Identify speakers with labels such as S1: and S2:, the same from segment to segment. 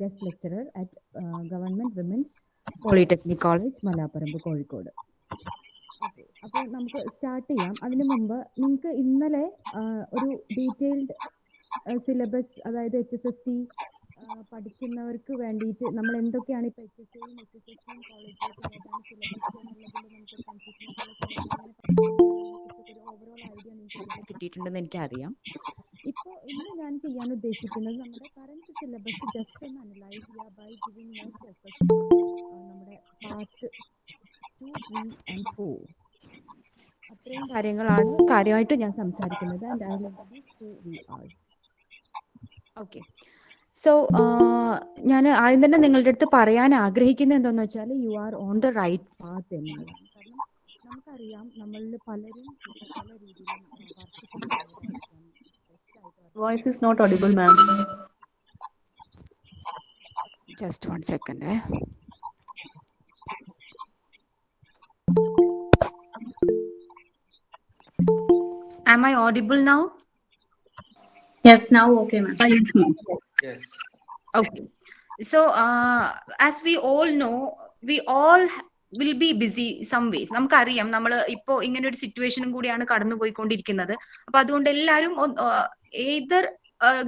S1: guest lecturer at Government Women's Polytechnic College, Malaparambu, Kozhikode. Okay, അപ്പോൾ നമുക്ക് start ചെയ്യാം. അതിനു മുമ്പ് നിങ്ങൾക്ക് ഇന്നലെ ഒരു ഡീറ്റെയിൽഡ് സിലബസ്, അതായത് HSST പഠിക്കുന്നവർക്ക് വേണ്ടിയിട്ട് നമ്മൾ എന്തൊക്കെയാണ് ഇപ്പോൾ HSAയും HSSTയും കോളേജിലേക്കും ഏതാണ് സിലബസ് എന്നുള്ളതിൽ നമുക്ക് കൺഫ്യൂഷനൊക്കെ ഉള്ള സമയത്ത് എങ്ങനെ പഠിക്കുന്നതിനെക്കുറിച്ചൊക്കെ ഒരു ഓവറോൾ ഐഡിയ നിങ്ങൾക്ക് ഇതുവരെ കിട്ടിയിട്ടുണ്ടെന്ന് എനിക്കറിയാം. ഇപ്പോൾ ഇന്ന് ഞാൻ ചെയ്യാൻ ഉദ്ദേശിക്കുന്നത് നമ്മുടെ കറൻറ്റ് സിലബസ് ജസ്റ്റ് ഒന്ന് അനലൈസ് ചെയ്യുക ബൈ ഗിവിംഗ് മോർ ഫോക്കസ് നമ്മുടെ പാർട്ട് 2, 3 and 4. അത്രയും കാര്യങ്ങളാണ് കാര്യമായിട്ട് ഞാൻ സംസാരിക്കുന്നത്. And I will introduce who we are. Okay, so ഞാൻ ആദ്യം തന്നെ നിങ്ങളുടെ അടുത്ത് പറയാൻ ആഗ്രഹിക്കുന്നത് എന്താണെന്ന് വെച്ചാൽ you are on the right path എന്നുള്ളതാണ്. കാരണം നമുക്കറിയാം നമ്മളിൽ പലരും ഇപ്പോൾ പല രീതിയിലും വർക്ക് ചെയ്യുന്നവരായിരിക്കാം.
S2: Voice is not audible, ma'am.
S1: Just 1 second. Am I audible now?
S2: Yes, now okay, ma'am.
S3: Yes.
S1: Okay. So, as we all know, we all will be busy some ways. നമുക്കറിയാം നമ്മൾ ഇപ്പോൾ ഇങ്ങനെ ഒരു സിറ്റുവേഷനും കൂടിയാണ് കടന്നുപോയിക്കൊണ്ടിരിക്കുന്നത്. അപ്പൊ അതുകൊണ്ട് എല്ലാവരും ഏതർ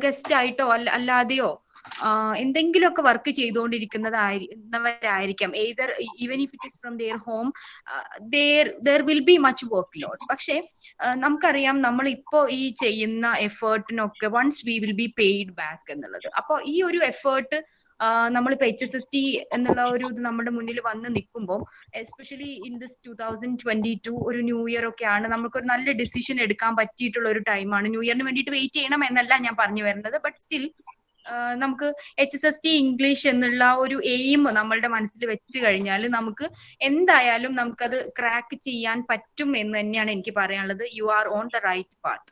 S1: ഗസ്റ്റ് ആയിട്ടോ അല്ലാതെയോ എന്തെങ്കിലുമൊക്കെ വർക്ക് ചെയ്തുകൊണ്ടിരിക്കുന്നവരായിരിക്കാം. Either even if it is from there home, there will be much work load. പക്ഷേ നമുക്കറിയാം നമ്മൾ ഇപ്പോൾ ഈ ചെയ്യുന്ന എഫേർട്ടിനൊക്കെ once we will be paid back എന്നുള്ളത്. അപ്പോൾ ഈ ഒരു എഫേർട്ട് നമ്മളിപ്പോൾ HSST എന്നുള്ള ഒരു ഇത് നമ്മുടെ മുന്നിൽ വന്ന് നിൽക്കുമ്പോൾ, എസ്പെഷ്യലി ഇൻ ദിസ് 2022 ഒരു ന്യൂ ഇയർ ഒക്കെയാണ്, നമുക്കൊരു നല്ല ഡിസിഷൻ എടുക്കാൻ പറ്റിയിട്ടുള്ള ഒരു ടൈമാണ്. ന്യൂ ഇയറിന് വേണ്ടിയിട്ട് വെയിറ്റ് ചെയ്യണം എന്നല്ല ഞാൻ പറഞ്ഞു വരുന്നത്, ബട്ട് സ്റ്റിൽ നമുക്ക് HSST ഇംഗ്ലീഷ് എന്നുള്ള ഒരു എയിം നമ്മളുടെ മനസ്സിൽ വെച്ച് കഴിഞ്ഞാൽ നമുക്ക് എന്തായാലും നമുക്കത് ക്രാക്ക് ചെയ്യാൻ പറ്റും എന്ന് തന്നെയാണ് എനിക്ക് പറയാനുള്ളത്. You are on the right path.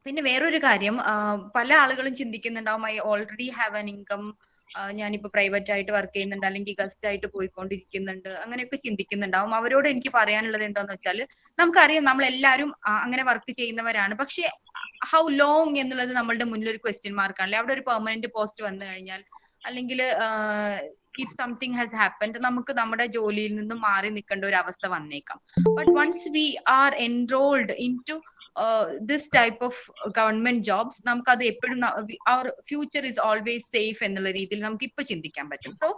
S1: പിന്നെ വേറൊരു കാര്യം, പല ആളുകളും ചിന്തിക്കുന്നുണ്ടാവും, I already have an income, ഞാനിപ്പോൾ പ്രൈവറ്റ് ആയിട്ട് വർക്ക് ചെയ്യുന്നുണ്ട് അല്ലെങ്കിൽ ഗസ്റ്റ് ആയിട്ട് പോയിക്കൊണ്ടിരിക്കുന്നുണ്ട്, അങ്ങനെയൊക്കെ ചിന്തിക്കുന്നുണ്ടാവും. അവരോട് എനിക്ക് പറയാനുള്ളത് എന്താന്ന് വെച്ചാൽ, നമുക്കറിയാം നമ്മളെല്ലാവരും അങ്ങനെ വർക്ക് ചെയ്യുന്നവരാണ്. പക്ഷെ ഹൗ ലോങ് എന്നുള്ളത് നമ്മളുടെ മുന്നിൽ ഒരു ക്വസ്റ്റ്യൻ മാർക്കാണല്ലേ. അവിടെ ഒരു പെർമനന്റ് പോസ്റ്റ് വന്നു കഴിഞ്ഞാൽ, അല്ലെങ്കിൽ ഇഫ് സംതിങ് ഹാസ് ഹാപ്പൻഡ്, നമുക്ക് നമ്മുടെ ജോലിയിൽ നിന്നും മാറി നിൽക്കേണ്ട ഒരു അവസ്ഥ വന്നേക്കാം. But once we are enrolled into this type of government jobs, നമുക്കത് എപ്പോഴും our future is always safe എന്നുള്ള രീതിയിൽ നമുക്ക് ഇപ്പൊ ചിന്തിക്കാൻ പറ്റും. So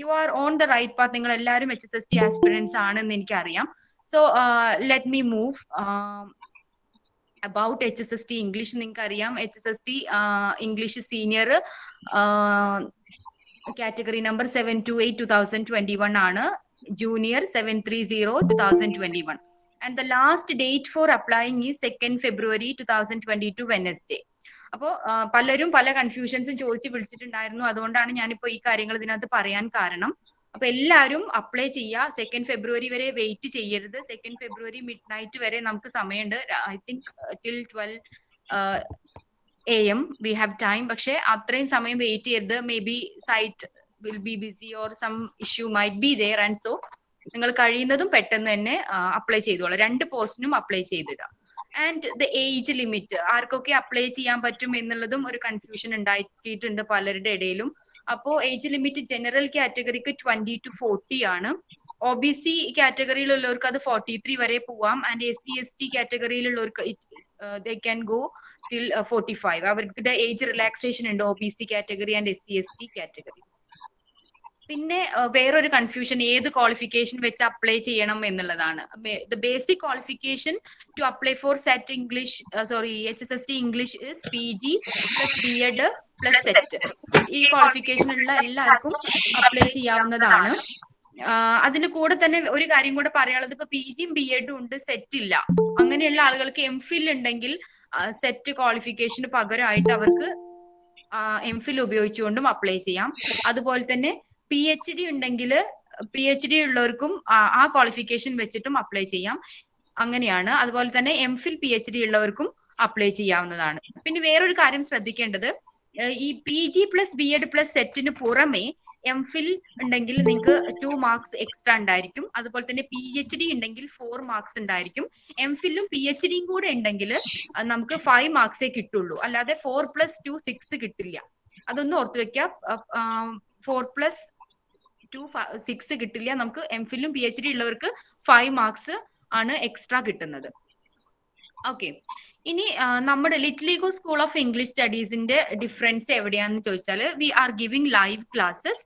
S1: you are on the right path. നിങ്ങൾ എല്ലാവരും HSST ആസ്പിറൻസ് ആണെന്ന് എനിക്കറിയാം. So let me move about HSST English. നിങ്ങൾക്ക് അറിയാം HSST English senior category number 728/2021 ആണ്, junior 730/2021, and the last date for applying is 2nd February 2022 Wednesday. അപ്പോൾ പലരും പല കൺഫ്യൂഷൻസും ചോദിച്ച് വിളിച്ചിട്ടുണ്ടായിരുന്നു. അതുകൊണ്ടാണ് ഞാനിപ്പോൾ ഈ കാര്യങ്ങൾ ഇതിനകത്ത് പറയാൻ കാരണം. അപ്പൊ എല്ലാവരും അപ്ലൈ ചെയ്യുക. 2nd February വരെ വെയിറ്റ് ചെയ്യരുത്. 2nd February മിഡ് നൈറ്റ് വരെ നമുക്ക് സമയമുണ്ട്. I think till 12 AM we have time. പക്ഷെ അത്രയും സമയം വെയിറ്റ് ചെയ്യരുത്. Maybe site will be busy or some issue might be there, and so നിങ്ങൾ കഴിയുന്നതും പെട്ടെന്ന് തന്നെ അപ്ലൈ ചെയ്തോളാം. 2 പോസ്റ്റിനും അപ്ലൈ ചെയ്തിടുക. ആൻഡ് ദ ഏജ് ലിമിറ്റ്, ആർക്കൊക്കെ അപ്ലൈ ചെയ്യാൻ പറ്റും എന്നുള്ളതും ഒരു കൺഫ്യൂഷൻ ഉണ്ടാക്കിയിട്ടുണ്ട് പലരുടെ ഇടയിലും. അപ്പോൾ ഏജ് ലിമിറ്റ് ജനറൽ കാറ്റഗറിക്ക് 20 to 40 ആണ്. OBC കാറ്റഗറിയിലുള്ളവർക്ക് അത് 43 വരെ പോവാം. And SC/ST കാറ്റഗറിയിലുള്ളവർക്ക് they can go till 45. അവരുടെ ഏജ് റിലാക്സേഷൻ ഉണ്ട് OBC category and SC/ST category. പിന്നെ വേറൊരു കൺഫ്യൂഷൻ, ഏത് ക്വാളിഫിക്കേഷൻ വെച്ച് അപ്ലൈ ചെയ്യണം എന്നുള്ളതാണ്. The basic qualification two apply for set English HSST English is PG plus B.Ed plus set. ഈ qualification ഉള്ള എല്ലാവർക്കും അപ്ലൈ ചെയ്യാവുന്നതാണ്. അതിന് കൂടെ തന്നെ ഒരു കാര്യം കൂടെ പറയാനുള്ളത്, ഇപ്പൊ PGയും B.Edഉം ഉണ്ട്, സെറ്റ് ഇല്ല. അങ്ങനെയുള്ള ആളുകൾക്ക് MPhil ഉണ്ടെങ്കിൽ സെറ്റ് ക്വാളിഫിക്കേഷന് പകരമായിട്ട് അവർക്ക് MPhil ഉപയോഗിച്ചുകൊണ്ടും അപ്ലൈ ചെയ്യാം. അതുപോലെ തന്നെ PhD ഉണ്ടെങ്കിൽ PhD ഉള്ളവർക്കും ആ ക്വാളിഫിക്കേഷൻ വെച്ചിട്ടും അപ്ലൈ ചെയ്യാം. അങ്ങനെയാണ്. അതുപോലെ തന്നെ MPhil PhD ഉള്ളവർക്കും അപ്ലൈ ചെയ്യാവുന്നതാണ്. പിന്നെ വേറൊരു കാര്യം ശ്രദ്ധിക്കേണ്ടത്, ഈ PG plus B.Ed plus സെറ്റിന് പുറമെ MPhil ഉണ്ടെങ്കിൽ നിങ്ങൾക്ക് 2 marks എക്സ്ട്രാ ഉണ്ടായിരിക്കും. അതുപോലെ തന്നെ PhD ഉണ്ടെങ്കിൽ 4 marks ഉണ്ടായിരിക്കും. MPhilഉം PhD കൂടെ ഉണ്ടെങ്കിൽ നമുക്ക് 5 marks കിട്ടുള്ളൂ. അല്ലാതെ 4 + 2 6 കിട്ടില്ല. അതൊന്ന് ഓർത്ത് വെക്കാം. 4+2 6 കിട്ടില്ല. നമുക്ക് എംഫിലും PhD ഉള്ളവർക്ക് 5 മാർക്സ് ആണ് എക്സ്ട്രാ കിട്ടുന്നത്. ഓക്കെ, ഇനി നമ്മുടെ little ego school of English സ്റ്റഡീസിന്റെ ഡിഫറൻസ് എവിടെയാണെന്ന് ചോദിച്ചാൽ, we are giving live classes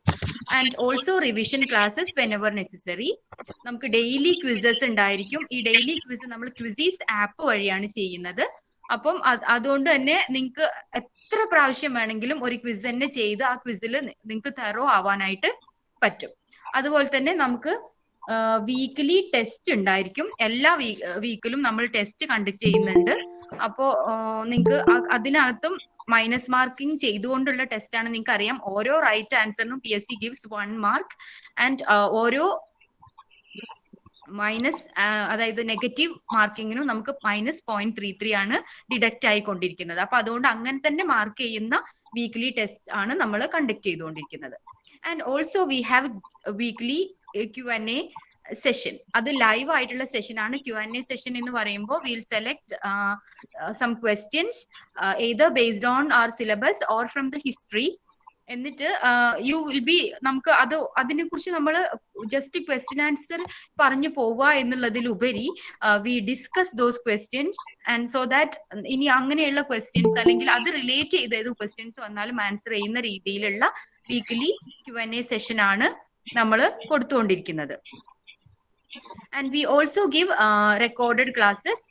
S1: and also revision classes whenever necessary. നമുക്ക് ഡെയിലി ക്വിസസ് ഉണ്ടായിരിക്കും. ഈ ഡെയിലി ക്വിസ് നമ്മൾ ക്വിസീസ് ആപ്പ് വഴിയാണ് ചെയ്യുന്നത്. അപ്പം അതുകൊണ്ട് തന്നെ നിങ്ങൾക്ക് എത്ര പ്രാവശ്യം വേണമെങ്കിലും ഒരു ക്വിസ് തന്നെ ചെയ്ത് ആ ക്വിസിൽ നിങ്ങൾക്ക് തെറോ ആവാനായിട്ട് പറ്റും. അതുപോലെ തന്നെ നമുക്ക് വീക്കിലി ടെസ്റ്റ് ഉണ്ടായിരിക്കും. എല്ലാ വീക്കിലും നമ്മൾ ടെസ്റ്റ് കണ്ടക്ട് ചെയ്യുന്നുണ്ട്. അപ്പോ നിങ്ങൾക്ക് അതിനകത്തും മൈനസ് മാർക്കിംഗ് ചെയ്തുകൊണ്ടുള്ള ടെസ്റ്റ് ആണ്. നിങ്ങൾക്ക് അറിയാം, ഓരോ റൈറ്റ് ആൻസറിനും PSC ഗിവ്സ് 1 മാർക്ക് ആൻഡ് ഓരോ മൈനസ് അതായത് നെഗറ്റീവ് മാർക്കിങ്ങിനും നമുക്ക് -0.33 ആണ് ഡിഡക്റ്റ് ആയിക്കൊണ്ടിരിക്കുന്നത്. അപ്പൊ അതുകൊണ്ട് അങ്ങനെ തന്നെ മാർക്ക് ചെയ്യുന്ന വീക്ക്ലി ടെസ്റ്റ് ആണ് നമ്മൾ കണ്ടക്ട് ചെയ്തുകൊണ്ടിരിക്കുന്നത്. And also we have weekly Q&A session. അത് ലൈവ് ആയിട്ടുള്ള സെഷൻ ആണ്. Q&A സെഷൻ എന്ന് പറയുമ്പോൾ will select some questions either based on our syllabus or from the history. എന്നിട്ട് യു വിൽ ബി നമുക്ക് അതിനെ കുറിച്ച് നമ്മൾ ജസ്റ്റ് ക്വസ്റ്റ്യൻ ആൻസർ പറഞ്ഞു പോവുക എന്നുള്ളതിലുപരി we discuss those questions and so that ഇനി അങ്ങനെയുള്ള ക്വസ്റ്റ്യൻസ് അല്ലെങ്കിൽ അത് റിലേറ്റ് ചെയ്ത് ഏത് ക്വസ്റ്റ്യൻസ് വന്നാലും ആൻസർ ചെയ്യുന്ന രീതിയിലുള്ള വീക്ക്ലി Q&A സെഷൻ ആണ് നമ്മൾ കൊടുത്തുകൊണ്ടിരിക്കുന്നത്. And we also give recorded classes.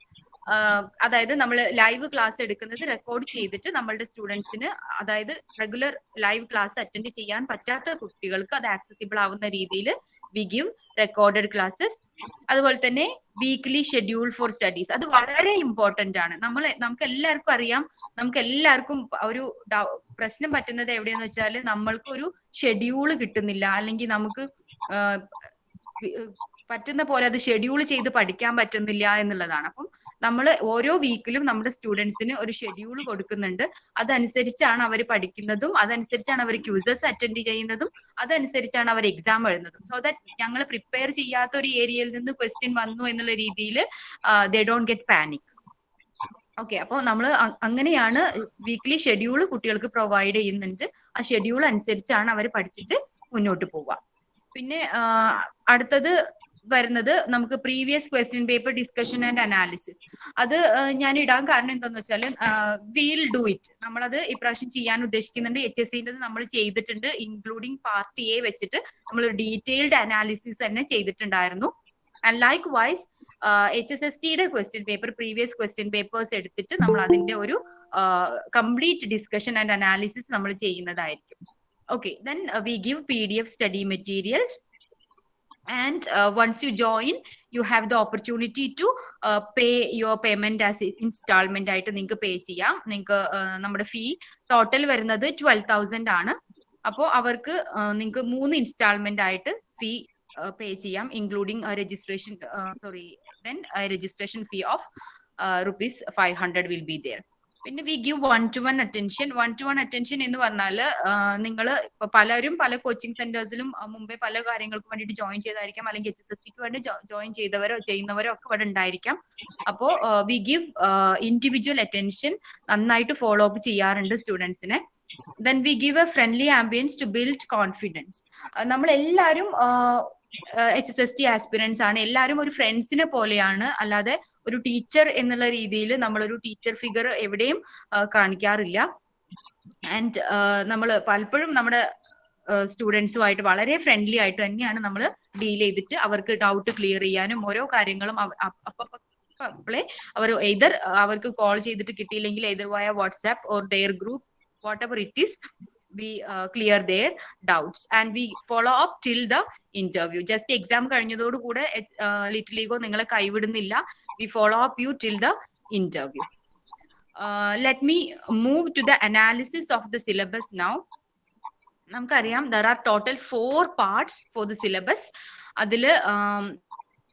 S1: അതായത് നമ്മൾ ലൈവ് ക്ലാസ് എടുക്കുന്നത് റെക്കോർഡ് ചെയ്തിട്ട് നമ്മളുടെ സ്റ്റുഡൻസിന്, അതായത് റെഗുലർ ലൈവ് ക്ലാസ് അറ്റൻഡ് ചെയ്യാൻ പറ്റാത്ത കുട്ടികൾക്ക് അത് ആക്സസിബിൾ ആവുന്ന രീതിയിൽ വി ഗിവ് റെക്കോർഡഡ് ക്ലാസ്സസ്. അതുപോലെ തന്നെ വീക്ക്ലി ഷെഡ്യൂൾ ഫോർ സ്റ്റഡീസ്. അത് വളരെ ഇമ്പോർട്ടന്റ് ആണ്. നമുക്ക് എല്ലാവർക്കും അറിയാം, നമുക്ക് എല്ലാവർക്കും ഒരു പ്രശ്നം പറ്റുന്നത് എവിടെയെന്ന് വെച്ചാൽ നമ്മൾക്ക് ഒരു ഷെഡ്യൂള് കിട്ടുന്നില്ല, അല്ലെങ്കിൽ നമുക്ക് പറ്റുന്ന പോലെ അത് ഷെഡ്യൂൾ ചെയ്ത് പഠിക്കാൻ പറ്റുന്നില്ല എന്നുള്ളതാണ്. അപ്പം നമ്മൾ ഓരോ വീക്കിലും നമ്മുടെ സ്റ്റുഡൻസിന് ഒരു ഷെഡ്യൂൾ കൊടുക്കുന്നുണ്ട്. അതനുസരിച്ചാണ് അവർ പഠിക്കുന്നതും, അതനുസരിച്ചാണ് അവർ ക്യൂസസ് അറ്റൻഡ് ചെയ്യുന്നതും, അതനുസരിച്ചാണ് അവർ എക്സാം എഴുതുന്നതും. സോ ദാറ്റ് ഞങ്ങൾ പ്രിപ്പയർ ചെയ്യാത്ത ഒരു ഏരിയയിൽ നിന്ന് ക്വസ്റ്റ്യൻ വന്നു എന്നുള്ള രീതിയിൽ they don't get panic. Okay, അപ്പോൾ നമ്മൾ അങ്ങനെയാണ് വീക്ക്ലി ഷെഡ്യൂൾ കുട്ടികൾക്ക് പ്രൊവൈഡ് ചെയ്യുന്നുണ്ട്. ആ ഷെഡ്യൂൾ അനുസരിച്ചാണ് അവർ പഠിച്ചിട്ട് മുന്നോട്ട് പോവുക. പിന്നെ അടുത്തത് വരുന്നത് നമുക്ക് previous question paper discussion and analysis. അത് ഞാൻ ഇടാൻ കാരണം എന്താന്ന് വെച്ചാൽ വിൽ ഡു ഇറ്റ്. നമ്മളത് ഇപ്രാവശ്യം ചെയ്യാൻ ഉദ്ദേശിക്കുന്നുണ്ട്. HSCന്റെ നമ്മൾ ചെയ്തിട്ടുണ്ട്, ഇൻക്ലൂഡിങ് പാർട്ട് A വെച്ചിട്ട് നമ്മൾ ഡീറ്റെയിൽഡ് അനാലിസിസ് തന്നെ ചെയ്തിട്ടുണ്ടായിരുന്നു. ആൻഡ് ലൈക്ക് വൈസ് HSSTയുടെ question paper, previous question papers എടുത്തിട്ട് നമ്മൾ അതിന്റെ ഒരു കംപ്ലീറ്റ് ഡിസ്കഷൻ ആൻഡ് അനാലിസിസ് നമ്മൾ ചെയ്യുന്നതായിരിക്കും. Okay, then we give PDF study materials. And once you join, you have the opportunity to pay your payment as installment ആയിട്ട് നിങ്ങൾക്ക് പേ ചെയ്യാം. നിങ്ങൾക്ക് നമ്മുടെ ഫീ ടോട്ടൽ വരുന്നത് 12,000 ആണ്. അപ്പോൾ അവർക്ക് നിങ്ങൾക്ക് 3 ഇൻസ്റ്റാൾമെന്റ് ആയിട്ട് ഫീ പേ ചെയ്യാം, including registration fee of ₹500 will be there. പിന്നെ we give 1-to-1 attention. 1-to-1 attention എന്ന് പറഞ്ഞാൽ നിങ്ങൾ പലരും പല കോച്ചിങ് സെന്റേഴ്സിലും മുമ്പേ പല കാര്യങ്ങൾക്കും വേണ്ടിയിട്ട് ജോയിൻ ചെയ്തായിരിക്കാം, അല്ലെങ്കിൽ HSSTക്ക് വേണ്ടി ജോയിൻ ചെയ്യുന്നവരോ ഒക്കെ ഇവിടെ ഉണ്ടായിരിക്കാം. അപ്പോൾ വി ഗിവ് ഇൻഡിവിജ്വൽ അറ്റൻഷൻ, നന്നായിട്ട് ഫോളോ അപ്പ് ചെയ്യാറുണ്ട് സ്റ്റുഡൻസിനെ. Then we give a friendly ambience to build confidence. നമ്മളെല്ലാവരും HSST ആസ്പിരൻസ് ആണ്. എല്ലാവരും ഒരു ഫ്രണ്ട്സിനെ പോലെയാണ്, അല്ലാതെ ഒരു ടീച്ചർ എന്നുള്ള രീതിയിൽ നമ്മളൊരു ടീച്ചർ ഫിഗർ എവിടെയും കാണിക്കാറില്ല. ആൻഡ് നമ്മൾ പലപ്പോഴും നമ്മുടെ സ്റ്റുഡൻസുമായിട്ട് വളരെ ഫ്രണ്ട്ലി ആയിട്ട് തന്നെയാണ് നമ്മൾ ഡീൽ ചെയ്തിട്ട് അവർക്ക് ഡൗട്ട് ക്ലിയർ ചെയ്യാനും ഓരോ കാര്യങ്ങളും അപ്പോഴേ അവർക്ക് കോൾ ചെയ്തിട്ട് കിട്ടിയില്ലെങ്കിൽ either via WhatsApp or their group, whatever it is, we clear their doubts and we follow up till the interview. Just exam കഴിഞ്ഞതോട് കൂടെ ലിറ്റിൽ ഈഗോ നിങ്ങളെ കൈവിടുന്നില്ല. We follow up you till the interview. Let me move to the analysis of the syllabus now. നമുക്കറിയാം there are total 4 parts for the syllabus. അതിൽ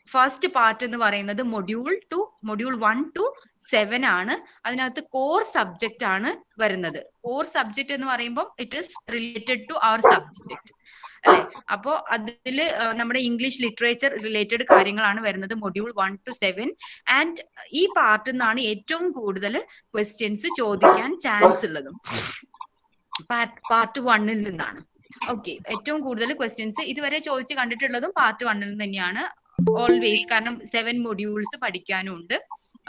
S1: first part എന്ന് പറയുന്നത് module 1 to 7 ആണ്. അതിനകത്ത് core subject ആണ് വരുന്നത്. Core subject എന്ന് പറയുമ്പോൾ it is related to our subject അല്ലെ. അപ്പോ അതില് നമ്മുടെ ഇംഗ്ലീഷ് ലിറ്ററേച്ചർ റിലേറ്റഡ് കാര്യങ്ങളാണ് വരുന്നത് മൊഡ്യൂൾ 1 to 7. ആൻഡ് ഈ പാർട്ടിൽ നിന്നാണ് ഏറ്റവും കൂടുതൽ ക്വസ്റ്റ്യൻസ് ചോദിക്കാൻ ചാൻസ് ഉള്ളതും. പാർട്ട് 1-ൽ നിന്നാണ്. ഓക്കെ, ഏറ്റവും കൂടുതൽ ക്വസ്റ്റ്യൻസ് ഇതുവരെ ചോദിച്ച് കണ്ടിട്ടുള്ളതും പാർട്ട് 1-ൽ നിന്ന് തന്നെയാണ് ഓൾവേസ്, കാരണം 7 മൊഡ്യൂൾസ് പഠിക്കാനും ഉണ്ട്.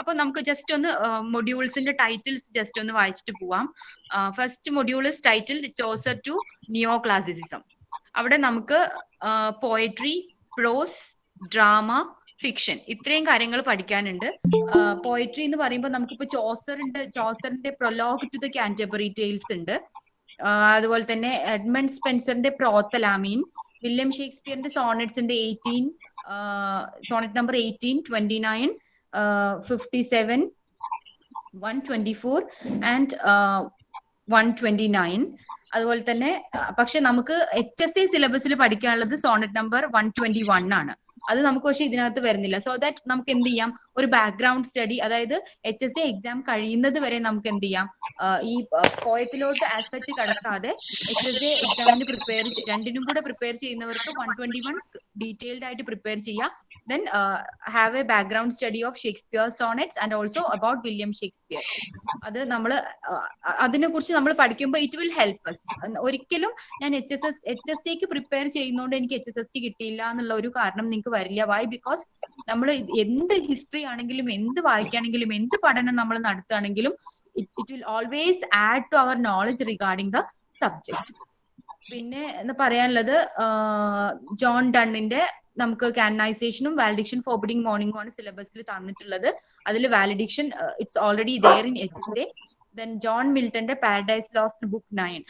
S1: അപ്പൊ നമുക്ക് ജസ്റ്റ് ഒന്ന് മൊഡ്യൂൾസിന്റെ ടൈറ്റിൽസ് ജസ്റ്റ് ഒന്ന് വായിച്ചിട്ട് പോവാം. First module is titled Chaucer to neoclassicism. അവിടെ നമുക്ക് പോയട്രി, പ്രോസ്, ഡ്രാമ, ഫിക്ഷൻ ഇത്രയും കാര്യങ്ങൾ പഠിക്കാനുണ്ട്. പോയട്രി എന്ന് പറയുമ്പോൾ നമുക്കിപ്പോ ചോസറിന്റെ prologue to the Canterbury tales ഉണ്ട്. അതുപോലെ തന്നെ എഡ്മണ്ട് സ്പെൻസറിന്റെ പ്രോത്തലാമീൻ, വില്യം ഷേക്സ്പിയറിന്റെ സോണറ്റ്സിന്റെ 18, സോണറ്റ് നമ്പർ 18, 29, 57, 124 ആൻഡ് 129. അതുപോലെ തന്നെ പക്ഷെ നമുക്ക് HSA സിലബസിൽ പഠിക്കാനുള്ളത് സോണറ്റ് നമ്പർ 121 ആണ്. അത് നമുക്ക് പക്ഷെ ഇതിനകത്ത് വരുന്നില്ല. സോ ദാറ്റ് നമുക്ക് എന്ത് ചെയ്യാം, ഒരു ബാക്ക്ഗ്രൗണ്ട് സ്റ്റഡി, അതായത് HSA എക്സാം കഴിയുന്നത് വരെ നമുക്ക് എന്ത് ചെയ്യാം, ഈ പോയത്തിലോട്ട് ആസ് സച്ച് കടക്കാതെ HSA എക്സാമിന് രണ്ടിനും കൂടെ പ്രിപ്പയർ ചെയ്യുന്നവർക്ക് 121 ഡീറ്റെയിൽഡ് ആയിട്ട് പ്രിപ്പയർ ചെയ്യാം. Then have a background study of Shakespeare sonnets and also about William Shakespeare. അത് നമ്മൾ അതിനെ കുറിച്ച് നമ്മൾ പഠിക്കുമ്പോൾ ഇറ്റ് വിൽ ഹെൽപ്പ് അസ്. ഒരിക്കലും ഞാൻ HSAക്ക് പ്രിപ്പയർ ചെയ്യുന്നതുകൊണ്ട് എനിക്ക് HSST കിട്ടിയില്ല എന്നുള്ള ഒരു കാരണം നിങ്ങൾക്ക് വരില്ല. വൈ? ബിക്കോസ് നമ്മൾ എന്ത് ഹിസ്റ്ററി ആണെങ്കിലും, എന്ത് വായിക്കുകയാണെങ്കിലും, എന്ത് പഠനം നമ്മൾ നടത്തുകയാണെങ്കിലും it will always add to our knowledge regarding the subject. പിന്നെ എന്ന് പറയാനുള്ളത് ജോൺ ഡണ്ണിന്റെ നമുക്ക് കാനനൈസേഷനും വാലിഡിക്ഷൻ ഫോർബിഡിംഗ് മോർണിംഗും ആണ് സിലബസിൽ തന്നിട്ടുള്ളത്. അതിൽ valediction it's already there in HSA. Then John മിൽട്ടന്റെ പാരഡൈസ് ലോസ്റ്റ് ബുക്ക് 9,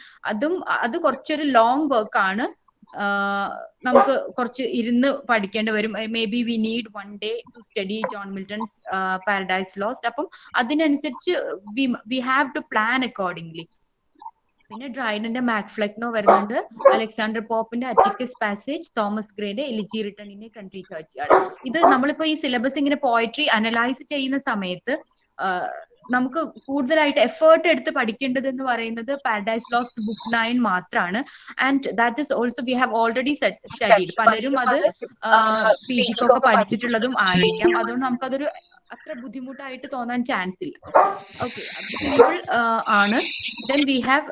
S1: അത് കുറച്ചൊരു ലോങ് വർക്ക് ആണ്. നമുക്ക് കുറച്ച് ഇരുന്ന് പഠിക്കേണ്ടി വരും. Maybe we need 1 day to study John Milton's Paradise Lost. അപ്പം അതിനനുസരിച്ച് we have to plan accordingly. പിന്നെ ഡ്രൈഡന്റെ മാക്ഫ്ലെക്നോ വരുന്നുണ്ട്, അലക്സാണ്ടർ പോപ്പിന്റെ അറ്റിക്കസ് പാസേജ്, തോമസ് ഗ്രേയുടെ elegy written in a country churchyard. ഇത് നമ്മളിപ്പോ ഈ സിലബസ് ഇങ്ങനെ പോയട്രി അനലൈസ് ചെയ്യുന്ന സമയത്ത് നമുക്ക് കൂടുതലായിട്ട് എഫേർട്ട് എടുത്ത് പഠിക്കേണ്ടത് എന്ന് പറയുന്നത് പാരഡൈസ് ലോസ്റ്റ് ബുക്ക് 9 മാത്രമാണ്. And that is also we have already studied. പലരും അത് PGക്കൊക്കെ പഠിച്ചിട്ടുള്ളതും ആയിരിക്കാം. അതുകൊണ്ട് നമുക്കതൊരു അത്ര ബുദ്ധിമുട്ടായിട്ട് തോന്നാൻ ചാൻസ് ഇല്ല. ഓക്കെ, സിമ്പിൾ ആണ്. ദെൻ വി ഹാവ്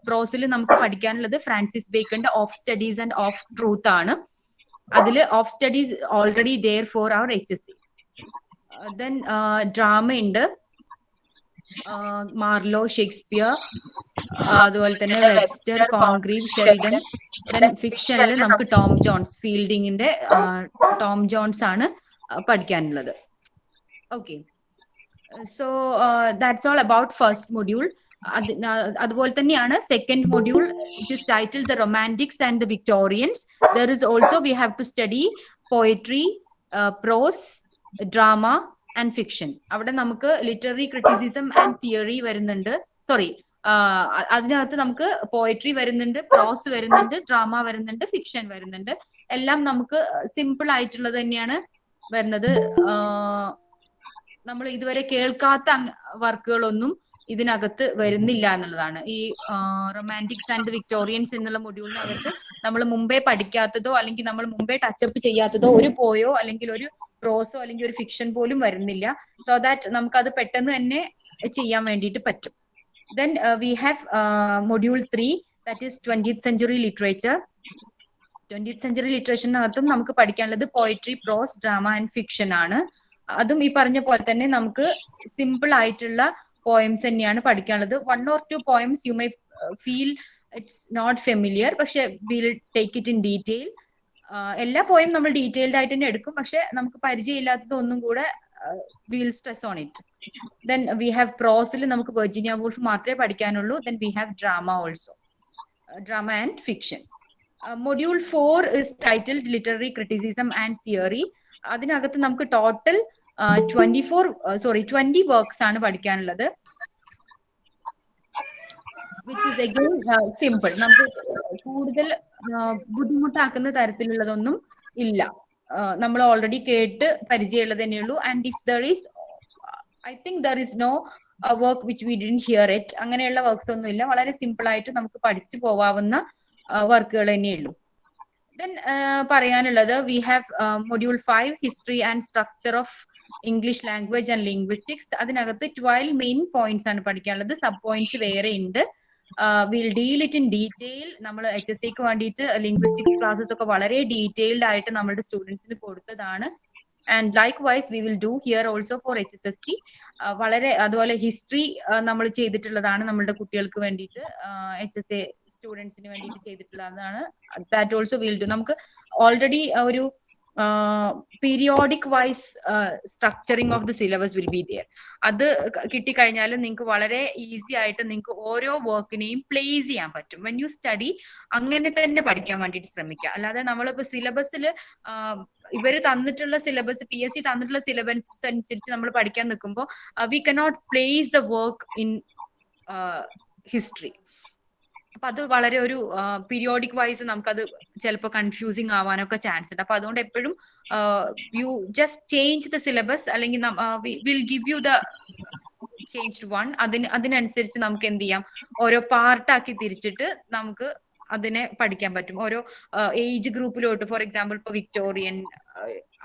S1: പ്രോസിൽ നമുക്ക് പഠിക്കാനുള്ളത് ഫ്രാൻസിസ് ബേക്കന്റെ of studies and of truth ആണ്. അതിൽ of studies already there for our HSC. Then drama ഉണ്ട്, മാർലോ, ഷേക്സ്പിയർ, അതുപോലെ തന്നെ വെബ്സ്റ്റർ, കോൺഗ്രീവ്, ഷെറിഡൻ. ദെൻ ഫിക്ഷനിൽ നമുക്ക് ടോം ജോൺസ്, ഫീൽഡിങ്ങിന്റെ ടോം ജോൺസ് ആണ് പഠിക്കാനുള്ളത്. Okay, so that's all about first module. അതുപോലെ തന്നെയാണ് second module. It is titled the Romantics and the Victorians. There is also we have to study poetry, prose, drama and fiction. അവിടെ നമുക്ക് literary criticism and theory വരുന്നുണ്ട്. Sorry, അതിനകത്ത് നമുക്ക് poetry വരുന്നുണ്ട്, പ്രോസ് വരുന്നുണ്ട്, drama വരുന്നുണ്ട്, ഫിക്ഷൻ വരുന്നുണ്ട്. എല്ലാം നമുക്ക് സിമ്പിൾ ആയിട്ടുള്ളത് തന്നെയാണ് വരുന്നത്. നമ്മൾ ഇതുവരെ കേൾക്കാത്ത വർക്കുകളൊന്നും ഇതിനകത്ത് വരുന്നില്ല എന്നുള്ളതാണ്. ഈ റൊമാൻറ്റിക്സ് ആൻഡ് വിക്ടോറിയൻസ് എന്നുള്ള മൊഡ്യൂളിനകത്ത് നമ്മൾ മുമ്പേ പഠിക്കാത്തതോ അല്ലെങ്കിൽ നമ്മൾ മുമ്പേ ടച്ചപ്പ് ചെയ്യാത്തതോ ഒരു പോയോ അല്ലെങ്കിൽ ഒരു പ്രോസോ അല്ലെങ്കിൽ ഒരു ഫിക്ഷൻ പോലും വരുന്നില്ല. സോ ദാറ്റ് നമുക്കത് പെട്ടെന്ന് തന്നെ ചെയ്യാൻ വേണ്ടിയിട്ട് പറ്റും. Then we have module 3, that is 20th century literature. 20th century ലിറ്ററേച്ചറിനകത്തും നമുക്ക് പഠിക്കാനുള്ളത് poetry, prose, drama and fiction ആണ്. അതും ഈ പറഞ്ഞ പോലെ തന്നെ നമുക്ക് സിമ്പിൾ ആയിട്ടുള്ള പോയംസ് തന്നെയാണ് പഠിക്കാനുള്ളത്. 1 or 2 poems you may feel it's not familiar, പക്ഷെ will take it in detail. എല്ലാ പോയും നമ്മൾ ഡീറ്റെയിൽഡ് ആയിട്ട് തന്നെ എടുക്കും, പക്ഷെ നമുക്ക് പരിചയമില്ലാത്തത് ഒന്നും കൂടെ will stress on it. Then we have പ്രോസിൽ നമുക്ക് വെർജീനിയ വൂൾഫ് മാത്രമേ പഠിക്കാനുള്ളൂ. Then we have drama also, drama and fiction. Module 4 is titled literary criticism and theory. അതിനകത്ത് നമുക്ക് ടോട്ടൽ 20 വർക്ക്സ് ആണ് പഠിക്കാനുള്ളത്. Which is again simple. നമുക്ക് കൂടുതൽ ബുദ്ധിമുട്ടാക്കുന്ന തരത്തിലുള്ളതൊന്നും ഇല്ല. നമ്മൾ ഓൾറെഡി കേട്ട് പരിചയമുള്ളത് തന്നെയുള്ളൂ. And if there is, I think there is no work which we didn't hear it. അങ്ങനെയുള്ള വർക്ക്സ് ഒന്നും ഇല്ല. വളരെ സിമ്പിൾ ആയിട്ട് നമുക്ക് പഠിച്ചു പോവാവുന്ന വർക്കുകൾ തന്നെയുള്ളൂ. ദെൻ പറയാനുള്ളത് V have module 5 history and structure of English language and linguistics. അതിനകത്ത് 12 മെയിൻ പോയിന്റ്സ് ആണ് പഠിക്കാനുള്ളത്. സബ് പോയിന്റ്സ് വേറെ ഉണ്ട്. Will deal it in detail. നമ്മൾ HSCക്ക് വേണ്ടിയിട്ട് ലിംഗ്വിസ്റ്റിക്സ് ക്ലാസ്സസ് ഒക്കെ വളരെ ഡീറ്റെയിൽഡ് ആയിട്ട് നമ്മുടെ സ്റ്റുഡൻസിന് കൊടുത്തതാണ്. And likewise we will do here also for HSST. വളരെ അതുപോലെ ഹിസ്റ്ററി നമ്മൾ ചെയ്തിട്ടുള്ളതാണ് നമ്മളുടെ കുട്ടികൾക്ക് വേണ്ടിയിട്ട്, HSA സ്റ്റുഡൻസിന് വേണ്ടിയിട്ട് ചെയ്തിട്ടുള്ളതാണ്. That also will do. നമുക്ക് ഓൾറെഡി ഒരു periodic wise structuring of the syllabus will be there. അത് കിട്ടിക്കഴിഞ്ഞാൽ നിങ്ങൾക്ക് വളരെ ഈസി ആയിട്ട് നിങ്ങൾക്ക് ഓരോ വർക്കിനെയും പ്ലേസ് ചെയ്യാൻ പറ്റും. വെൻ യു സ്റ്റഡി അങ്ങനെ തന്നെ പഠിക്കാൻ വേണ്ടിയിട്ട് ശ്രമിക്കുക. അല്ലാതെ നമ്മളിപ്പോ സിലബസിൽ ഇവര് തന്നിട്ടുള്ള സിലബസ്, PSC തന്നിട്ടുള്ള സിലബസ് അനുസരിച്ച് നമ്മൾ പഠിക്കാൻ നിൽക്കുമ്പോൾ we cannot place the work in history. അപ്പൊ അത് വളരെ ഒരു പീരിയോഡിക് വൈസ് നമുക്കത് ചിലപ്പോൾ കൺഫ്യൂസിങ് ആവാനൊക്കെ ചാൻസ് ഉണ്ട്. അപ്പൊ അതുകൊണ്ട് എപ്പോഴും you just change the syllabus, അല്ലെങ്കിൽ will give you the changed one. അതിനനുസരിച്ച് നമുക്ക് എന്ത് ചെയ്യാം, ഓരോ പാർട്ടാക്കി തിരിച്ചിട്ട് നമുക്ക് അതിനെ പഠിക്കാൻ പറ്റും. ഓരോ ഏജ് ഗ്രൂപ്പിലോട്ട്, ഫോർ എക്സാമ്പിൾ ഇപ്പൊ വിക്ടോറിയൻ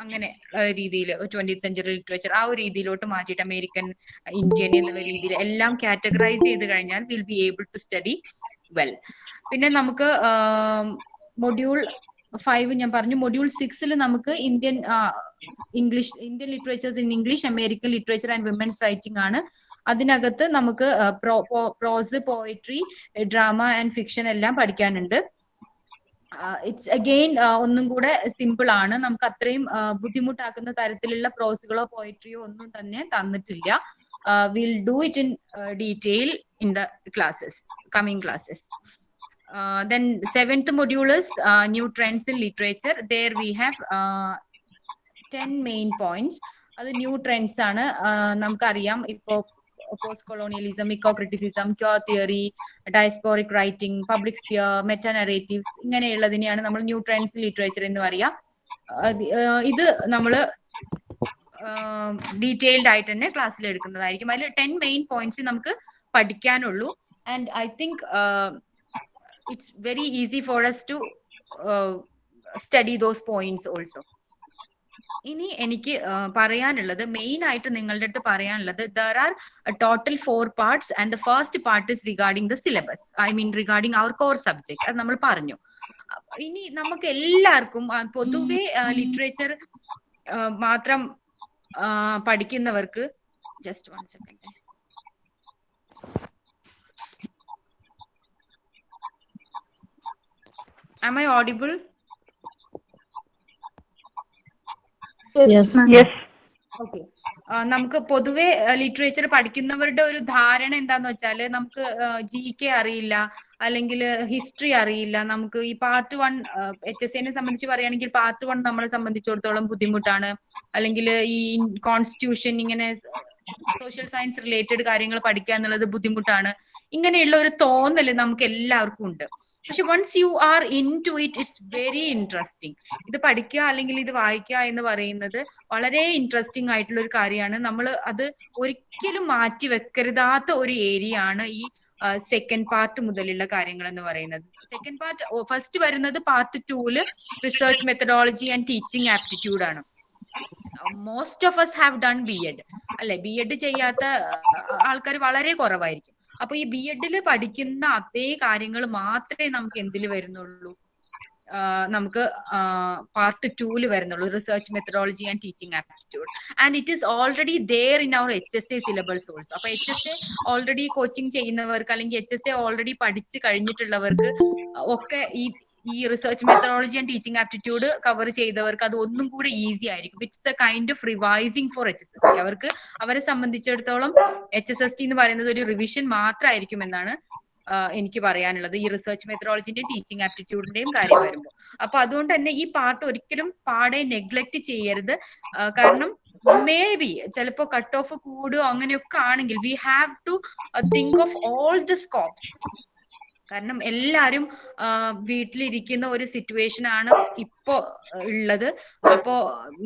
S1: അങ്ങനെ രീതിയിൽ 20th സെഞ്ചുറി ലിറ്ററേച്ചർ ആ ഒരു രീതിയിലോട്ട് മാറ്റിയിട്ട് അമേരിക്കൻ, ഇന്ത്യൻ എന്നുള്ള രീതിയിൽ എല്ലാം കാറ്റഗറൈസ് ചെയ്ത് കഴിഞ്ഞാൽ will be able to study well. പിന്നെ നമുക്ക് മൊഡ്യൂൾ 5 ഞാൻ പറഞ്ഞു. മൊഡ്യൂൾ 6 നമുക്ക് Indian literatures in English, American literature and women's writing ആണ്. അതിനകത്ത് നമുക്ക് prose, poetry, drama and fiction എല്ലാം പഠിക്കാനുണ്ട്. ഇറ്റ്സ് അഗെയിൻ ഒന്നും കൂടെ സിമ്പിൾ ആണ്. നമുക്ക് അത്രയും ബുദ്ധിമുട്ടാക്കുന്ന തരത്തിലുള്ള പ്രോസുകളോ പോയട്രിയോ ഒന്നും തന്നെ തന്നിട്ടില്ല. Will do it in detail in the classes, coming classes. Then 7th module is new trends in literature. There we have 10 main points. അത് ന്യൂ ട്രെൻഡ്സ് ആണ്. നമുക്കറിയാം ഇപ്പോ post colonialism, eco criticism, queer theory, diasporic writing, public sphere, meta narratives, ഇങ്ങനെയുള്ളതിനെയാണ് നമ്മൾ new trends literature എന്ന് പറയാം. ഇത് നമ്മൾ ഡീറ്റെയിൽഡ് ആയിട്ട് തന്നെ ക്ലാസ്സിൽ എടുക്കുന്നതായിരിക്കും. അതിൽ 10 മെയിൻ പോയിന്റ്സ് നമുക്ക് പഠിക്കാനുള്ളൂ. And I think it's very easy for us to study those points also. ഇനി എനിക്ക് പറയാനുള്ളത്, മെയിൻ ആയിട്ട് നിങ്ങളുടെ അടുത്ത് പറയാനുള്ളത്, there are a total 4 parts and the first part is regarding the syllabus, I mean regarding our core subject. അത് നമ്മൾ പറഞ്ഞു. ഇനി നമുക്ക് എല്ലാവർക്കും പൊതുവെ ലിറ്ററേച്ചർ മാത്രം പഠിക്കുന്നവർക്ക്, just 1 second. Am I audible?
S2: Yes.
S3: Yes.
S1: Okay. നമുക്ക് പൊതുവെ ലിറ്ററേച്ചർ പഠിക്കുന്നവരുടെ ഒരു ധാരണ എന്താന്ന് വെച്ചാല്, നമുക്ക് GK അറിയില്ല, അല്ലെങ്കിൽ ഹിസ്റ്ററി അറിയില്ല. നമുക്ക് ഈ പാർട്ട് 1 HSCനെ സംബന്ധിച്ച് പറയുകയാണെങ്കിൽ പാർട്ട് 1 നമ്മളെ സംബന്ധിച്ചിടത്തോളം ബുദ്ധിമുട്ടാണ്. അല്ലെങ്കിൽ ഈ കോൺസ്റ്റിറ്റ്യൂഷൻ, ഇങ്ങനെ സോഷ്യൽ സയൻസ് റിലേറ്റഡ് കാര്യങ്ങൾ പഠിക്കുക എന്നുള്ളത് ബുദ്ധിമുട്ടാണ്. ഇങ്ങനെയുള്ള ഒരു തോന്നൽ നമുക്ക് എല്ലാവർക്കും ഉണ്ട്. പക്ഷെ once you are into it, it's very interesting. ഇത് പഠിക്കുക അല്ലെങ്കിൽ ഇത് വായിക്കുക എന്ന് പറയുന്നത് വളരെ ഇൻട്രസ്റ്റിംഗ് ആയിട്ടുള്ള ഒരു കാര്യമാണ്. നമ്മൾ അത് ഒരിക്കലും മാറ്റി വെക്കരുതാത്ത ഒരു ഏരിയ ആണ് ഈ സെക്കൻഡ് പാർട്ട് മുതലുള്ള കാര്യങ്ങൾ എന്ന് പറയുന്നത്. സെക്കൻഡ് പാർട്ട്, ഫസ്റ്റ് വരുന്നത് part 2 research methodology and teaching aptitude ആണ്. Most of us have done BEd അല്ലെ? BEd ചെയ്യാത്ത ആൾക്കാർ വളരെ കുറവായിരിക്കും. അപ്പൊ ഈ BEdൽ പഠിക്കുന്ന അതേ കാര്യങ്ങൾ മാത്രമേ നമുക്ക് എന്തിൽ വരുന്നുള്ളൂ, നമുക്ക് പാർട്ട് 2 വരുന്നുള്ളൂ, research methodology and teaching aptitude. And it is already there in our HSA syllabus also. അപ്പൊ HSA ഓൾറെഡി കോച്ചിങ് ചെയ്യുന്നവർക്ക്, അല്ലെങ്കിൽ HSA ഓൾറെഡി പഠിച്ചു കഴിഞ്ഞിട്ടുള്ളവർക്ക് ഒക്കെ ഈ research methodology and teaching aptitude cover ചെയ്തവർക്ക് അത് ഒന്നും കൂടെ ഈസി ആയിരിക്കും. It's a kind of revising for HSST. അവർക്ക്, അവരെ സംബന്ധിച്ചിടത്തോളം HSST എന്ന് പറയുന്നത് ഒരു റിവിഷൻ മാത്രമായിരിക്കും എന്നാണ് എനിക്ക് പറയാനുള്ളത്, ഈ റിസർച്ച് മെത്തഡോളജിന്റെയും ടീച്ചിങ് ആപ്റ്റിറ്റ്യൂഡിന്റെയും കാര്യം വരുമ്പോൾ. അപ്പൊ അതുകൊണ്ട് തന്നെ ഈ പാർട്ട് ഒരിക്കലും പാടെ നെഗ്ലക്ട് ചെയ്യരുത്. കാരണം മേ ബി ചിലപ്പോ കട്ട് ഓഫ് കൂടുകയോ അങ്ങനെയൊക്കെ ആണെങ്കിൽ we have to think of all the scopes. കാരണം എല്ലാരും വീട്ടിലിരിക്കുന്ന ഒരു സിറ്റുവേഷൻ ആണ് ഇപ്പോ ഉള്ളത്. അപ്പോ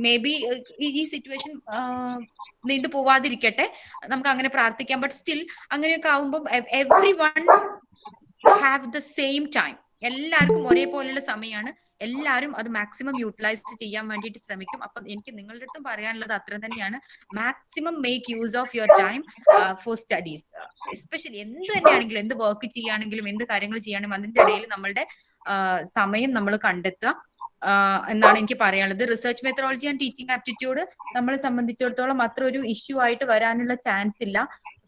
S1: മേ ബി ഈ സിറ്റുവേഷൻ നീണ്ടു പോവാതിരിക്കട്ടെ, നമുക്ക് അങ്ങനെ പ്രാർത്ഥിക്കാം. ബട്ട് സ്റ്റിൽ അങ്ങനെയൊക്കെ ആവുമ്പോൾ every one have the same time. എല്ലാവർക്കും ഒരേപോലെയുള്ള സമയമാണ്. എല്ലാവരും അത് മാക്സിമം യൂട്ടിലൈസ് ചെയ്യാൻ വേണ്ടിയിട്ട് ശ്രമിക്കും. അപ്പം എനിക്ക് നിങ്ങളുടെ അടുത്തും പറയാനുള്ളത് അത്ര തന്നെയാണ്. Maximum make use of your time for studies. Especially എന്ത് തന്നെയാണെങ്കിലും, എന്ത് വർക്ക് ചെയ്യുകയാണെങ്കിലും, എന്ത് കാര്യങ്ങൾ ചെയ്യുകയാണെങ്കിലും അതിന്റെ ഇടയിൽ നമ്മളുടെ സമയം നമ്മൾ കണ്ടെത്തുക എന്നാണ് എനിക്ക് പറയാനുള്ളത്. Research methodology and teaching aptitude നമ്മളെ സംബന്ധിച്ചിടത്തോളം അത്ര ഒരു ഇഷ്യൂ ആയിട്ട് വരാനുള്ള ചാൻസ് ഇല്ല.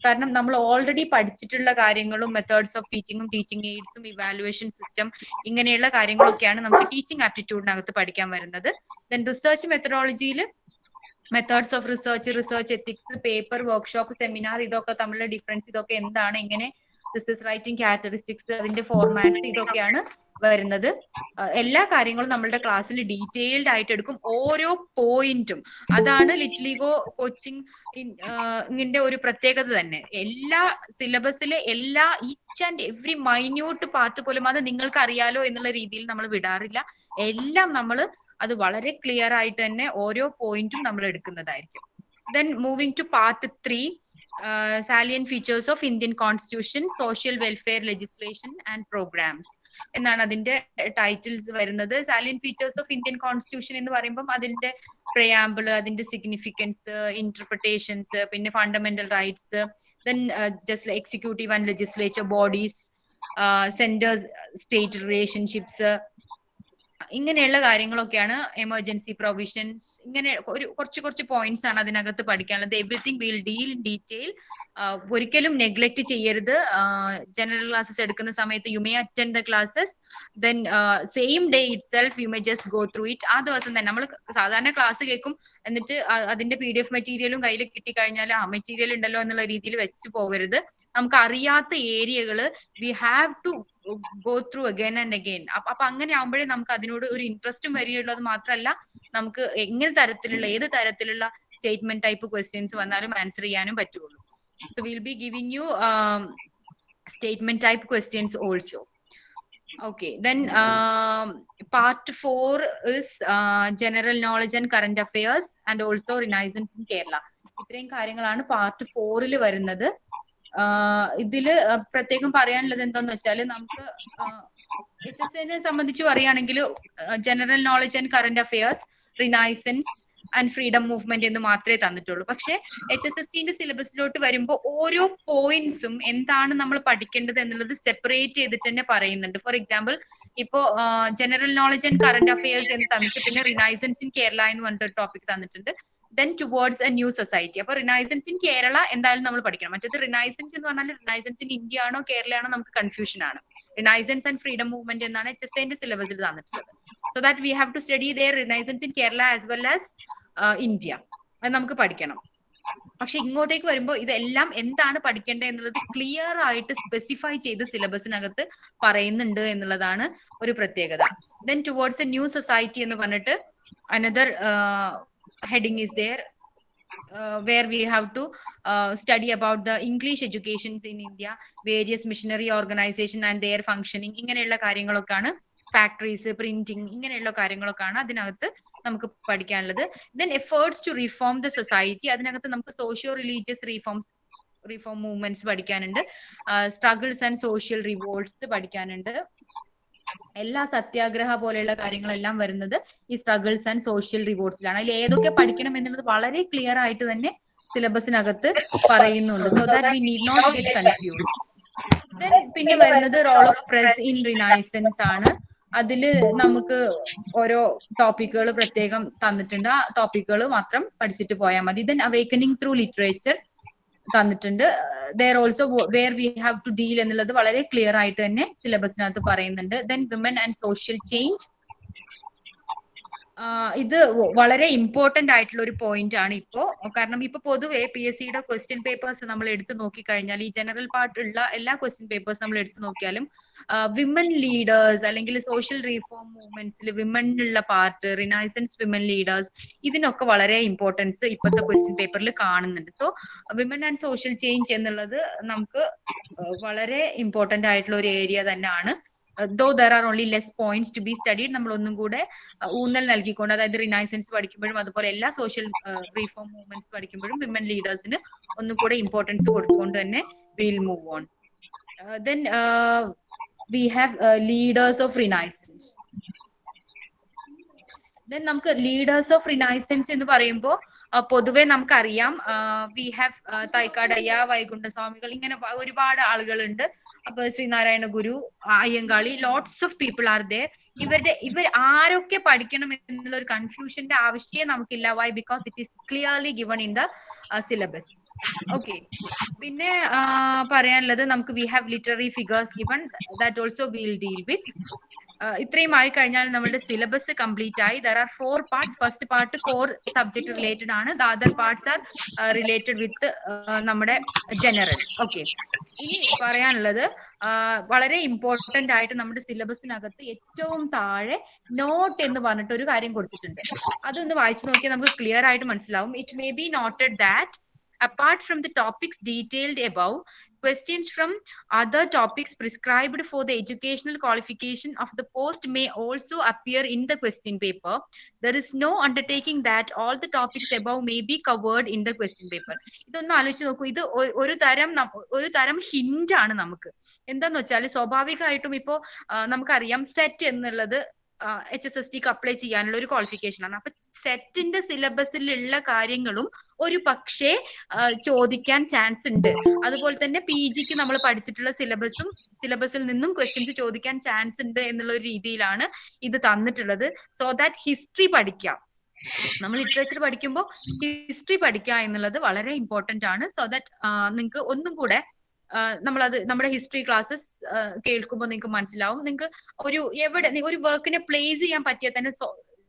S1: കാരണം നമ്മൾ ഓൾറെഡി പഠിച്ചിട്ടുള്ള കാര്യങ്ങളും മെത്തേഡ്സ് ഓഫ് ടീച്ചിങ്ങും ടീച്ചിങ് എയ്ഡ്സും ഇവാലുവേഷൻ സിസ്റ്റം ഇങ്ങനെയുള്ള കാര്യങ്ങളൊക്കെയാണ് നമുക്ക് ടീച്ചിങ് ആപ്റ്റിറ്റ്യൂഡിനകത്ത് പഠിക്കാൻ വരുന്നത്. ദെൻ റിസർച്ച് മെത്തഡോളജിയിൽ methods of research, research ethics, paper, workshop, seminar, ഇതൊക്കെ തമ്മിലുള്ള ഡിഫറൻസ്, ഇതൊക്കെ എന്താണ്, ഇങ്ങനെ റിസർച്ച് റൈറ്റിംഗ് ക്യാരക്ടറിസ്റ്റിക്സ്, അതിന്റെ ഫോർമാറ്റ്സ്, ഇതൊക്കെയാണ് വരുന്നത്. എല്ലാ കാര്യങ്ങളും നമ്മളുടെ ക്ലാസ്സിൽ ഡീറ്റെയിൽഡ് ആയിട്ട് എടുക്കും, ഓരോ പോയിന്റും. അതാണ് ലിറ്റിൽ ഈഗോ കോച്ചിങ് ഇതിന്റെ ഒരു പ്രത്യേകത തന്നെ. എല്ലാ സിലബസിലെ എല്ലാ each and every minute part പോലും അത് നിങ്ങൾക്ക് അറിയാലോ എന്നുള്ള രീതിയിൽ നമ്മൾ വിടാറില്ല. എല്ലാം നമ്മൾ അത് വളരെ ക്ലിയർ ആയിട്ട് തന്നെ ഓരോ പോയിന്റും നമ്മൾ എടുക്കുന്നതായിരിക്കും. Then moving to part 3, salient features of Indian constitution, social welfare legislation and programmes എന്നാണ് അതിന്റെ ടൈറ്റിൽസ് വരുന്നത്. Salient features of Indian constitution എന്ന് പറയുമ്പോൾ അതിന്റെ പ്രയാമ്പിള്, അതിന്റെ സിഗ്നിഫിക്കൻസ്, ഇന്റർപ്രിട്ടേഷൻസ്, പിന്നെ fundamental rights, then just executive and legislature bodies, centres state relationships, ഇങ്ങനെയുള്ള കാര്യങ്ങളൊക്കെയാണ്. എമർജൻസി പ്രൊവിഷൻസ്, ഇങ്ങനെ ഒരു കുറച്ച് പോയിന്റ്സ് ആണ് അതിനകത്ത് പഠിക്കാനുള്ളത്. Everything will deal in detail. ഒരിക്കലും നെഗ്ലക്ട് ചെയ്യരുത്. ജനറൽ ക്ലാസ്സസ് എടുക്കുന്ന സമയത്ത് you may attend the classes, then same day it self you may just go through it. ആ ദിവസം തന്നെ നമ്മൾ സാധാരണ ക്ലാസ് കേൾക്കും, എന്നിട്ട് അതിന്റെ PDF മെറ്റീരിയലും കയ്യിൽ കിട്ടിക്കഴിഞ്ഞാൽ ആ മെറ്റീരിയൽ ഉണ്ടല്ലോ എന്നുള്ള രീതിയിൽ വെച്ച് പോകരുത്. നമുക്ക് അറിയാത്ത ഏരിയകള് we have to go through again and again. അപ്പൊ അങ്ങനെ ആകുമ്പോഴേ നമുക്ക് അതിനോട് ഒരു ഇൻട്രസ്റ്റും വരികയുള്ളൂ. അത് മാത്രമല്ല, നമുക്ക് ഏത് തരത്തിലുള്ള സ്റ്റേറ്റ്മെന്റ് ടൈപ്പ് ക്വസ്റ്റ്യൻസ് വന്നാലും ആൻസർ ചെയ്യാനും പറ്റുള്ളൂ. So will be giving you statement type questions also. Okay, then part 4 is general knowledge and current affairs and also renaissance in Kerala. ഇത്രയും കാര്യങ്ങളാണ് പാർട്ട് 4 വരുന്നത്. ഇതില് പ്രത്യേകം പറയാനുള്ളത് എന്താന്ന് വെച്ചാൽ, നമുക്ക് HSSനെ സംബന്ധിച്ച് പറയുകയാണെങ്കിൽ general knowledge and current affairs, renaissance and freedom movement എന്ന് മാത്രമേ തന്നിട്ടുള്ളൂ. പക്ഷെ HSSന്റെ സിലബസിലോട്ട് വരുമ്പോൾ ഓരോ പോയിന്റ്സും എന്താണ് നമ്മൾ പഠിക്കേണ്ടത് എന്നുള്ളത് സെപ്പറേറ്റ് ചെയ്തിട്ട് തന്നെ പറയുന്നുണ്ട്. ഫോർ എക്സാമ്പിൾ, ഇപ്പോ general knowledge and current affairs എന്ന് തന്നിട്ട് പിന്നെ റിനൈസൻസ് ഇൻ കേരള എന്ന് പറഞ്ഞിട്ട് ടോപ്പിക് തന്നിട്ടുണ്ട്. Then towards A new society. അപ്പൊ റിനൈസൻസ് ഇൻ കേരള എന്തായാലും നമ്മൾ പഠിക്കണം. മറ്റേത് റിനൈസൻസ് എന്ന് പറഞ്ഞാൽ റിനൈസൻസ് ഇൻ ഇന്ത്യ ആണോ കേരള ആണോ നമുക്ക് കൺഫ്യൂഷൻ ആണ്. റിനൈസൻസ് ആൻഡ് ഫ്രീഡം മൂവ്മെന്റ് എന്നാണ് HSSന്റെ സിലബസിൽ തന്നിട്ടുള്ളത്. So that we have to study their renaissance in Kerala as well as India. അത് നമുക്ക് പഠിക്കണം. പക്ഷെ ഇങ്ങോട്ടേക്ക് വരുമ്പോൾ ഇതെല്ലാം എന്താണ് പഠിക്കേണ്ടത് എന്നുള്ളത് ക്ലിയർ ആയിട്ട് സ്പെസിഫൈ ചെയ്ത് സിലബസിനകത്ത് പറയുന്നുണ്ട് എന്നുള്ളതാണ് ഒരു പ്രത്യേകത. Then towards A new society എന്ന് പറഞ്ഞിട്ട് another heading is there, where we have to study about the English educations in India, various missionary organization and their functioning. ഇങ്ങനെയുള്ള കാര്യങ്ങളൊക്കെയാണ്. ഫാക്ടറീസ്, പ്രിന്റിംഗ്, ഇങ്ങനെയുള്ള കാര്യങ്ങളൊക്കെയാണ് അതിനകത്ത് നമുക്ക് പഠിക്കാനുള്ളത്. Then efforts to reform the society, അതിനകത്ത് നമുക്ക് സോഷ്യോ റിലീജിയസ് റിഫോം മൂവ്മെന്റ്സ് പഠിക്കാനുണ്ട്. സ്ട്രഗിൾസ് ആൻഡ് സോഷ്യൽ റിവോൾട്ട്സ് പഠിക്കാനുണ്ട്. എല്ലാ സത്യാഗ്രഹ പോലെയുള്ള കാര്യങ്ങളെല്ലാം വരുന്നത് ഈ സ്ട്രഗിൾസ് ആൻഡ് സോഷ്യൽ റിവോർട്സിലാണ്. അതിൽ ഏതൊക്കെ പഠിക്കണം എന്നുള്ളത് വളരെ ക്ലിയർ ആയിട്ട് തന്നെ സിലബസിനകത്ത് പറയുന്നുണ്ട്. So that we need not get confused. Then പിന്നെ വരുന്നത് role of press in renaissance ആണ്. അതില് നമുക്ക് ഓരോ ടോപ്പിക്കുകൾ പ്രത്യേകം തന്നിട്ടുണ്ട്. ആ ടോപ്പിക്കുകൾ മാത്രം പഠിച്ചിട്ട് പോയാൽ മതി. ദെൻ അവേക്കനിങ് ത്രൂ ലിറ്ററേച്ചർ തന്നിട്ടുണ്ട്. There also where we have to deal എന്നുള്ളത് വളരെ ക്ലിയർ ആയിട്ട് തന്നെ സിലബസിനകത്ത് പറയുന്നുണ്ട്. Then women and social change, ഇത് വളരെ ഇമ്പോർട്ടന്റ് ആയിട്ടുള്ള ഒരു പോയിന്റ് ആണ് ഇപ്പോ. കാരണം ഇപ്പൊ പൊതുവെ PSCയുടെ ക്വസ്റ്റ്യൻ പേപ്പേഴ്സ് നമ്മൾ എടുത്തു നോക്കിക്കഴിഞ്ഞാൽ, ഈ ജനറൽ പാർട്ട് ഉള്ള എല്ലാ ക്വസ്റ്റ്യൻ പേപ്പേഴ്സ് നമ്മൾ എടുത്തു നോക്കിയാലും വിമൻ ലീഡേഴ്സ് അല്ലെങ്കിൽ സോഷ്യൽ റീഫോം മൂവ്മെന്റ്സിൽ വിമനുള്ള പാർട്ട്, റിനൈസൻസ് വിമൻ ലീഡേഴ്സ്, ഇതിനൊക്കെ വളരെ ഇമ്പോർട്ടൻസ് ഇപ്പോഴത്തെ ക്വസ്റ്റ്യൻ പേപ്പറിൽ കാണുന്നുണ്ട്. So women and social change എന്നുള്ളത് നമുക്ക് വളരെ ഇമ്പോർട്ടന്റ് ആയിട്ടുള്ള ഒരു ഏരിയ തന്നെയാണ്. Though there are only less points to be studied, നമ്മൾ ഒന്നും കൂടെ ഊന്നൽ നൽകിക്കൊണ്ട്, അതായത് റിനൈസൻസ് പഠിക്കുമ്പോഴും അതുപോലെ എല്ലാ സോഷ്യൽ റീഫോം മൂവ്മെന്റ്സ് പഠിക്കുമ്പോഴും വിമൻ ലീഡേഴ്സിന് ഒന്നും കൂടെ ഇമ്പോർട്ടൻസ് കൊടുത്തുകൊണ്ട് തന്നെ will move on. Then we have leaders of Renaissance. Then നമുക്ക് ലീഡേഴ്സ് ഓഫ് റിനൈസൻസ് എന്ന് പറയുമ്പോൾ പൊതുവെ നമുക്കറിയാം വി ഹാവ് തൈക്കാടയ്യ, വൈകുണ്ഠസ്വാമികൾ, ഇങ്ങനെ ഒരുപാട് ആളുകളുണ്ട്. അപ്പൊ Sree Narayana Guru, Ayyankali, lots of people are there. ഇവർ ആരൊക്കെ പഠിക്കണം എന്നുള്ള ഒരു കൺഫ്യൂഷന്റെ ആവശ്യമേ നമുക്കില്ല. Why? Because it is clearly given in the syllabus. Okay. പിന്നെ പറയാനുള്ളത് നമുക്ക് we have literary figures given, that also will deal with. ഇത്രയും ആയി കഴിഞ്ഞാൽ നമ്മുടെ സിലബസ് കംപ്ലീറ്റ് ആയി. There are 4 parts. First part core subject related ആണ്. The other parts are related with നമ്മുടെ ജനറൽ. ഓക്കെ. ഇനി പറയാനുള്ളത് വളരെ ഇമ്പോർട്ടന്റ് ആയിട്ട് നമ്മുടെ സിലബസിനകത്ത് ഏറ്റവും താഴെ നോട്ട് എന്ന് പറഞ്ഞിട്ട് ഒരു കാര്യം കൊടുത്തിട്ടുണ്ട്. അതൊന്ന് വായിച്ചു നോക്കിയാൽ നമുക്ക് ക്ലിയർ ആയിട്ട് മനസ്സിലാവും. It may be noted that apart from the topics detailed above, questions from other topics prescribed for the educational qualification of the post may also appear in the question paper. There is no undertaking that all the topics above may be covered in the question paper. ഇതൊന്ന് ആലോചിച്ച് നോക്കൂ. ഇത് ഒരു തരം hint ആണ് നമുക്ക്. എന്താന്ന് വെച്ചാൽ സ്വാഭാവികമായിട്ടും ഇപ്പോ നമുക്കറിയാം സെറ്റ് എന്നുള്ളത് HSSTക്ക് അപ്ലൈ ചെയ്യാനുള്ള ഒരു ക്വാളിഫിക്കേഷൻ ആണ്. അപ്പൊ സെറ്റിന്റെ സിലബസിലുള്ള കാര്യങ്ങളും ഒരു പക്ഷേ ചോദിക്കാൻ ചാൻസ് ഉണ്ട്. അതുപോലെ തന്നെ PGക്ക് നമ്മൾ പഠിച്ചിട്ടുള്ള സിലബസിൽ നിന്നും ക്വസ്റ്റ്യൻസ് ചോദിക്കാൻ ചാൻസ് ഉണ്ട് എന്നുള്ള ഒരു രീതിയിലാണ് ഇത് തന്നിട്ടുള്ളത്. സോ ദാറ്റ് ഹിസ്റ്ററി പഠിക്കാം. നമ്മൾ ലിറ്ററേച്ചർ പഠിക്കുമ്പോൾ ഹിസ്റ്ററി പഠിക്കുക എന്നുള്ളത് വളരെ ഇമ്പോർട്ടന്റ് ആണ്. സോ ദാറ്റ് നിങ്ങൾക്ക് ഒന്നും കൂടെ നമ്മളത് നമ്മുടെ ഹിസ്റ്ററി ക്ലാസ്സസ് കേൾക്കുമ്പോൾ നിങ്ങൾക്ക് മനസ്സിലാവും. നിങ്ങൾക്ക് ഒരു വർക്കിനെ പ്ലേസ് ചെയ്യാൻ പറ്റിയാൽ തന്നെ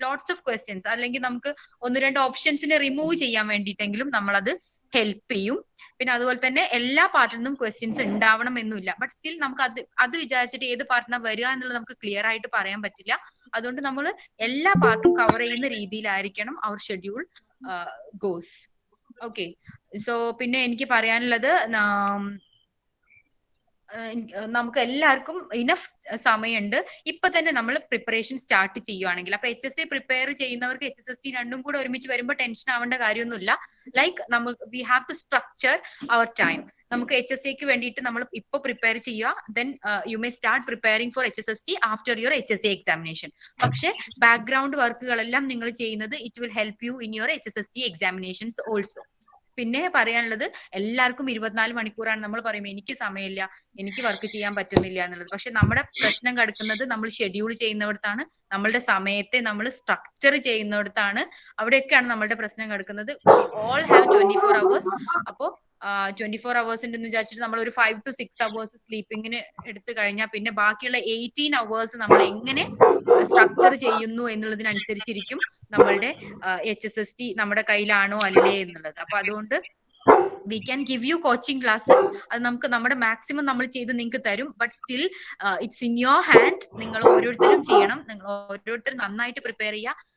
S1: ലോട്ട്സ് ഓഫ് ക്വസ്റ്റ്യൻസ്, അല്ലെങ്കിൽ നമുക്ക് 1-2 ഓപ്ഷൻസിനെ റിമൂവ് ചെയ്യാൻ വേണ്ടിയിട്ടെങ്കിലും നമ്മളത് ഹെൽപ്പ് ചെയ്യും. പിന്നെ അതുപോലെ തന്നെ എല്ലാ പാർട്ടിൽ നിന്നും ക്വസ്റ്റ്യൻസ് ഉണ്ടാവണം എന്നില്ല. ബട്ട് സ്റ്റിൽ നമുക്ക് അത് വിചാരിച്ചിട്ട് ഏത് പാർട്ടിനാ വരിക എന്നുള്ളത് നമുക്ക് ക്ലിയർ ആയിട്ട് പറയാൻ പറ്റില്ല. അതുകൊണ്ട് നമ്മൾ എല്ലാ പാർട്ടും കവർ ചെയ്യുന്ന രീതിയിലായിരിക്കണം അവർ ഷെഡ്യൂൾ ഗോസ്. ഓക്കെ. സോ പിന്നെ എനിക്ക് പറയാനുള്ളത് നമുക്ക് എല്ലാവർക്കും ഇനഫ് സമയമുണ്ട്. ഇപ്പൊ തന്നെ നമ്മൾ പ്രിപ്പറേഷൻ സ്റ്റാർട്ട് ചെയ്യുവാണെങ്കിൽ, അപ്പൊ HSA പ്രിപ്പയർ ചെയ്യുന്നവർക്ക് HSST രണ്ടും കൂടെ ഒരുമിച്ച് വരുമ്പോൾ ടെൻഷൻ ആവേണ്ട കാര്യമൊന്നുമില്ല. Like we have to structure our time. നമുക്ക് HSAക്ക് വേണ്ടിയിട്ട് നമ്മൾ ഇപ്പൊ പ്രിപ്പയർ ചെയ്യുക. Then you may start preparing for HSST after your HSA examination. പക്ഷെ ബാക്ക്ഗ്രൗണ്ട് വർക്കുകളെല്ലാം നിങ്ങൾ ചെയ്യുന്നത് it will help you in your HSST examinations also. പിന്നെ പറയാനുള്ളത് എല്ലാവർക്കും 24 മണിക്കൂറാണ്. നമ്മൾ പറയും എനിക്ക് സമയമില്ല, എനിക്ക് വർക്ക് ചെയ്യാൻ പറ്റുന്നില്ല എന്നുള്ളത്. പക്ഷെ നമ്മുടെ പ്രശ്നം കിടക്കുന്നത് നമ്മൾ ഷെഡ്യൂൾ ചെയ്യുന്നിടത്താണ്, നമ്മളുടെ സമയത്തെ നമ്മൾ സ്ട്രക്ചർ ചെയ്യുന്നിടത്താണ്. അവിടെയൊക്കെയാണ് നമ്മളുടെ പ്രശ്നം കിടക്കുന്നത്. We all have 24 hours. അപ്പോ 24 hours ഉണ്ടെന്ന് വിചാരിച്ചിട്ട് നമ്മൾ ഒരു 5 to 6 hours സ്ലീപ്പിങ്ങിന് എടുത്തു കഴിഞ്ഞാൽ പിന്നെ ബാക്കിയുള്ള 18 hours നമ്മൾ എങ്ങനെ സ്ട്രക്ചർ ചെയ്യുന്നു എന്നുള്ളതിനനുസരിച്ചിരിക്കും നമ്മളുടെ HSST നമ്മുടെ കയ്യിലാണോ അല്ലേ എന്നുള്ളത്. അപ്പൊ അതുകൊണ്ട് we can give you coaching classes. അത് നമുക്ക് നമ്മുടെ മാക്സിമം നമ്മൾ ചെയ്ത് നിങ്ങൾക്ക് തരും. But still it's in your hand. നിങ്ങൾ ഓരോരുത്തരും ചെയ്യണം. നിങ്ങൾ ഓരോരുത്തരും നന്നായിട്ട് പ്രിപ്പയർ ചെയ്യുക.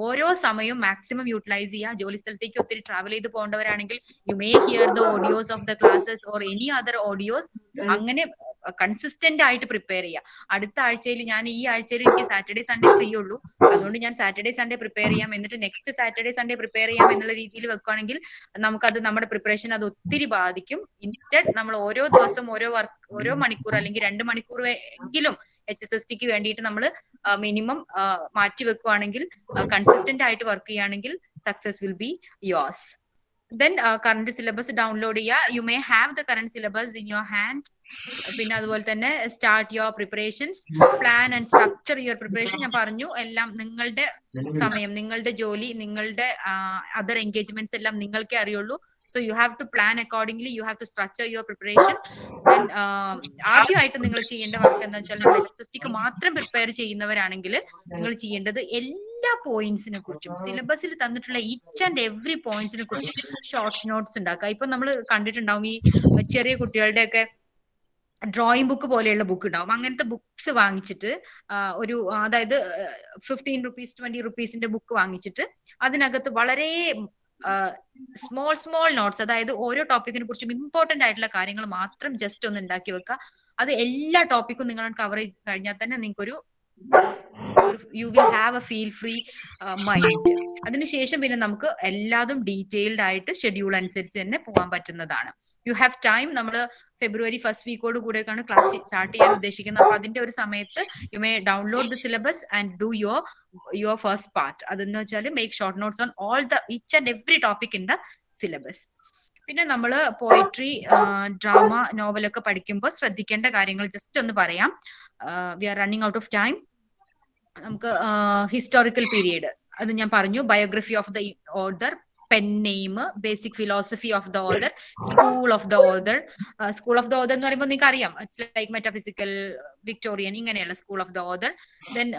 S1: ഓരോ സമയവും മാക്സിമം യൂട്ടിലൈസ് ചെയ്യുക. ജോലി സ്ഥലത്തേക്ക് ഒത്തിരി ട്രാവൽ ചെയ്ത് പോകേണ്ടവരാണെങ്കിൽ you may hear the audios of the classes or any other audios. അങ്ങനെ കൺസിസ്റ്റന്റ് ആയിട്ട് പ്രിപ്പയർ ചെയ്യുക. അടുത്ത ആഴ്ചയിൽ ഈ ആഴ്ചയിൽ എനിക്ക് സാറ്റർഡേ സൺഡേ ഫ്രീ ഉള്ളൂ, അതുകൊണ്ട് ഞാൻ സാറ്റർഡേ സൺഡേ പ്രിപ്പയർ ചെയ്യാം, എന്നിട്ട് നെക്സ്റ്റ് സാറ്റർഡേ സൺഡേ പ്രിപ്പയർ ചെയ്യാം എന്നുള്ള രീതിയിൽ വെക്കുകയാണെങ്കിൽ നമുക്കത് നമ്മുടെ പ്രിപ്പറേഷൻ അത് ഒത്തിരി ബാധിക്കും. ഇൻസ്റ്റഡ് നമ്മൾ ഓരോ ദിവസം ഓരോ മണിക്കൂർ അല്ലെങ്കിൽ 2 മണിക്കൂർ എങ്കിലും HSSTക്ക് വേണ്ടിയിട്ട് നമ്മൾ മിനിമം മാറ്റി വെക്കുകയാണെങ്കിൽ, കൺസിസ്റ്റന്റ് ആയിട്ട് വർക്ക് ചെയ്യുകയാണെങ്കിൽ success will be yours. Then current syllabus download ചെയ്യുക. You may have the current syllabus in your hand. പിന്നെ അതുപോലെ തന്നെ start your preparations, plan and structure your preparation. ഞാൻ പറഞ്ഞു എല്ലാം നിങ്ങളുടെ സമയം, നിങ്ങളുടെ ജോലി, നിങ്ങളുടെ അതർ എൻഗേജ്മെന്റ്സ് എല്ലാം നിങ്ങൾക്കേ അറിയുള്ളൂ. So you have to plan accordingly. You have to structure your preparation. Then ആദ്യമായിട്ട് നിങ്ങൾ ചെയ്യേണ്ട വർക്ക് എന്താ വെച്ചാൽ, നിങ്ങൾ HSSTക്ക് മാത്രം പ്രിപ്പയർ ചെയ്യുന്നവരാണെങ്കിൽ നിങ്ങൾ ചെയ്യേണ്ടത് എല്ലാ പോയിന്റ്സിനെ കുറിച്ചും, സിലബസിൽ തന്നിട്ടുള്ള ഈച്ച് ആൻഡ് എവറി പോയിന്റ്സിനെ കുറിച്ചും ഷോർട്ട് നോട്ട്സ് ഉണ്ടാക്കുക. ഇപ്പൊ നമ്മൾ കണ്ടിട്ടുണ്ടാവും ഈ ചെറിയ കുട്ടികളുടെ ഒക്കെ ഡ്രോയിങ് ബുക്ക് പോലെയുള്ള ബുക്ക് ഉണ്ടാവും. അങ്ങനത്തെ ബുക്സ് വാങ്ങിച്ചിട്ട് അതായത് 15 rupees 20 rupeesന്റെ ബുക്ക് വാങ്ങിച്ചിട്ട് അതിനകത്ത് വളരെ സ്മോൾ നോട്ട്സ്, അതായത് ഓരോ ടോപ്പിക്കിനെ കുറിച്ചും ഇമ്പോർട്ടന്റ് ആയിട്ടുള്ള കാര്യങ്ങൾ മാത്രം ജസ്റ്റ് ഒന്ന് ഉണ്ടാക്കി വെക്കുക. അത് എല്ലാ ടോപ്പിക്കും നിങ്ങൾ കവർ ചെയ്ത് കഴിഞ്ഞാൽ തന്നെ നിങ്ങൾക്ക് ഒരു you will have a feel free mind. അതിനുശേഷം പിന്നെ നമുക്ക് എല്ലാതും ഡീറ്റെയിൽഡ് ആയിട്ട് ഷെഡ്യൂൾ അനുസരിച്ച് തന്നെ പോകാൻ പറ്റുന്നതാണ്. You have time. നമ്മൾ ഫെബ്രുവരി ഫസ്റ്റ് വീക്കോട് കൂടെയൊക്കെയാണ് ക്ലാസ് സ്റ്റാർട്ട് ചെയ്യാൻ ഉദ്ദേശിക്കുന്നത്. അപ്പൊ അതിന്റെ ഒരു സമയത്ത് you may download the syllabus and do your first part. അതെന്ന് വെച്ചാൽ make short notes on all the each and every topic in the syllabus. പിന്നെ നമ്മൾ പോയട്രി, ഡ്രാമ, നോവലൊക്കെ പഠിക്കുമ്പോൾ ശ്രദ്ധിക്കേണ്ട കാര്യങ്ങൾ ജസ്റ്റ് ഒന്ന് പറയാം. We are running out of time. നമുക്ക് ഹിസ്റ്റോറിക്കൽ പീരീഡ് അത് ഞാൻ പറഞ്ഞു. Biography of the author, pen name, basic philosophy of the author, school of the author. School of the author എന്ന് പറയുമ്പോൾ നിങ്ങൾക്ക് അറിയാം, ഇറ്റ്സ് ലൈക്ക് മെറ്റാഫിസിക്കൽ, വിക്ടോറിയൻ, ഇങ്ങനെയുള്ള school of the author. Then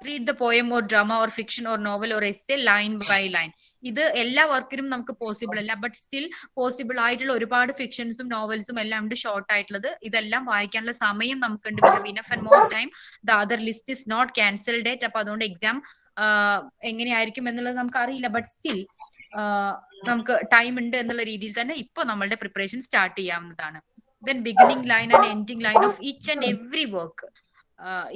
S1: read the poem or drama or fiction or novel or essay line by line. ഇത് എല്ലാ വർക്കിനും നമുക്ക് possible അല്ല, but still possible ആയിട്ടുള്ള ഒരുപാട് ഫിക്ഷൻസും നോവൽസും എല്ലാം ഉണ്ട് ഷോർട്ട് ആയിട്ടുള്ളത്. ഇതെല്ലാം വായിക്കാനുള്ള സമയം നമുക്കുണ്ട്. We have enough and more time. The other list is not cancelled date. അപ്പൊ അതുകൊണ്ട് എക്സാം എങ്ങനെയായിരിക്കും എന്നുള്ളത് നമുക്ക് അറിയില്ല, ബട്ട് സ്റ്റിൽ നമുക്ക് ടൈം ഉണ്ട് എന്നുള്ള രീതിയിൽ തന്നെ ഇപ്പൊ നമ്മളുടെ പ്രിപ്പറേഷൻ സ്റ്റാർട്ട് ചെയ്യാവുന്നതാണ്. Then beginning line and ending line of each and every work.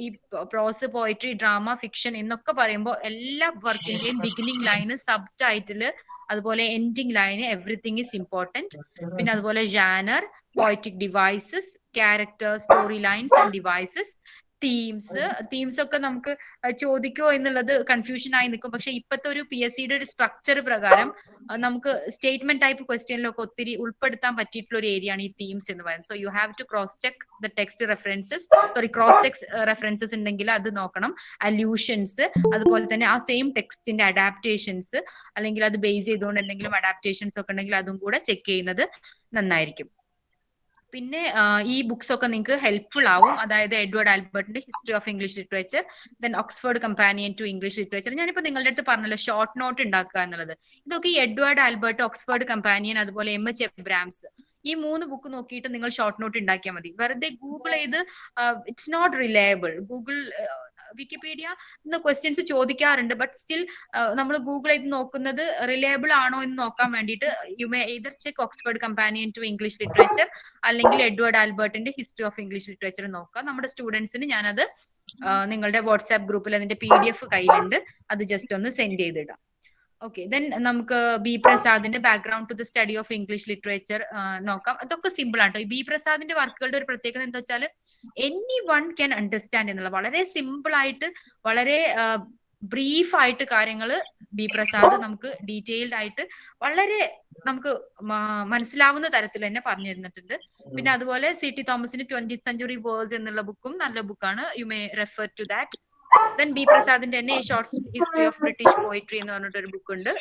S1: ഈ പ്രോസ്, പോയിട്രി, ഡ്രാമ, ഫിക്ഷൻ എന്നൊക്കെ പറയുമ്പോൾ എല്ലാ വർക്കിന്റെയും ബിഗിനിങ് ലൈന്, സബ് ടൈറ്റില്, അതുപോലെ ending line, everything is important. പിന്നെ അതുപോലെ genre, poetic devices, character, story lines and devices, themes ഒക്കെ നമുക്ക് ചോദിക്കോ എന്നുള്ളത് കൺഫ്യൂഷൻ ആയി നിൽക്കും. പക്ഷെ ഇപ്പോഴത്തെ ഒരു PSCയുടെ ഒരു സ്ട്രക്ചർ പ്രകാരം നമുക്ക് സ്റ്റേറ്റ്മെന്റ് ടൈപ്പ് ക്വസ്റ്റ്യനിലൊക്കെ ഒത്തിരി ഉൾപ്പെടുത്താൻ പറ്റിയിട്ടുള്ള ഒരു ഏരിയ ആണ് ഈ തീംസ് എന്ന് പറയുന്നത്. So you have to cross check the text references, cross text references ഉണ്ടെങ്കിൽ അത് നോക്കണം. അല്യൂഷൻസ്, അതുപോലെ തന്നെ ആ സെയിം ടെക്സ്റ്റിന്റെ അഡാപ്റ്റേഷൻസ്, അല്ലെങ്കിൽ അത് ബേസ് ചെയ്തുകൊണ്ട് എന്തെങ്കിലും അഡാപ്റ്റേഷൻസ് ഒക്കെ ഉണ്ടെങ്കിൽ അതും കൂടെ ചെക്ക് ചെയ്യുന്നത് നന്നായിരിക്കും. പിന്നെ ഈ ബുക്സ് ഒക്കെ നിങ്ങൾക്ക് ഹെൽപ്ഫുൾ ആവും. അതായത് എഡ്വേർഡ് ആൽബർട്ടിന്റെ history of English literature, then Oxford companion to English literature. ഞാനിപ്പോ നിങ്ങളുടെ അടുത്ത് പറഞ്ഞല്ലോ ഷോർട്ട് നോട്ട് ഉണ്ടാക്കുക എന്നുള്ളത്. ഇതൊക്കെ ഈ എഡ്വേർഡ് ആൽബർട്ട്, ഓക്സ്ഫോർഡ് കമ്പാനിയൻ, അതുപോലെ MH എബ്രാംസ്, ഈ 3 ബുക്ക് നോക്കിയിട്ട് നിങ്ങൾ ഷോർട്ട് നോട്ട് ഉണ്ടാക്കിയാൽ മതി. വെറുതെ ഗൂഗിൾ ചെയ്ത് it's not reliable. Google, Wikipedia questions ചോദിക്കാറുണ്ട്, ബട്ട് സ്റ്റിൽ നമ്മൾ ഗൂഗിൾ ചെയ്ത് നോക്കുന്നത് റിലയബിൾ ആണോ എന്ന് നോക്കാൻ വേണ്ടിയിട്ട് you may either check Oxford companion to English literature അല്ലെങ്കിൽ എഡ്വേർഡ് ആൽബർട്ടിന്റെ ഹിസ്റ്ററി ഓഫ് ഇംഗ്ലീഷ് ലിറ്ററേച്ചർ നോക്കുക. നമ്മുടെ സ്റ്റുഡൻസിന് ഞാനത് നിങ്ങളുടെ വാട്സ്ആപ്പ് ഗ്രൂപ്പിൽ അതിന്റെ PDF കയ്യിലുണ്ട്, അത് ജസ്റ്റ് ഒന്ന് സെൻഡ് ചെയ്തിടാം. ഓക്കെ, ദെൻ നമുക്ക് ബി പ്രസാദിന്റെ background to the study of English literature നോക്കാം. അതൊക്കെ സിമ്പിൾ ആണ്. ഈ ബി പ്രസാദിന്റെ വർക്കുകളുടെ ഒരു പ്രത്യേകത എന്താ വെച്ചാൽ എനി വൺ ക്യാൻ അണ്ടർസ്റ്റാൻഡ് എന്നുള്ള വളരെ സിമ്പിൾ ആയിട്ട്, വളരെ ബ്രീഫ് ആയിട്ട് കാര്യങ്ങൾ ബി പ്രസാദ് നമുക്ക് ഡീറ്റെയിൽഡ് ആയിട്ട് വളരെ നമുക്ക് മനസ്സിലാവുന്ന തരത്തിൽ തന്നെ പറഞ്ഞു തന്നിട്ടുണ്ട്. പിന്നെ അതുപോലെ CT തോമസിന്റെ 20th സെഞ്ചുറി വേഴ്സ് എന്നുള്ള ബുക്കും നല്ല ബുക്കാണ്. You may refer to that. Then B പ്രസാദിന്റെ തന്നെ short history of British poetry എന്ന് പറഞ്ഞിട്ട് ഒരു ബുക്ക് ഉണ്ട്.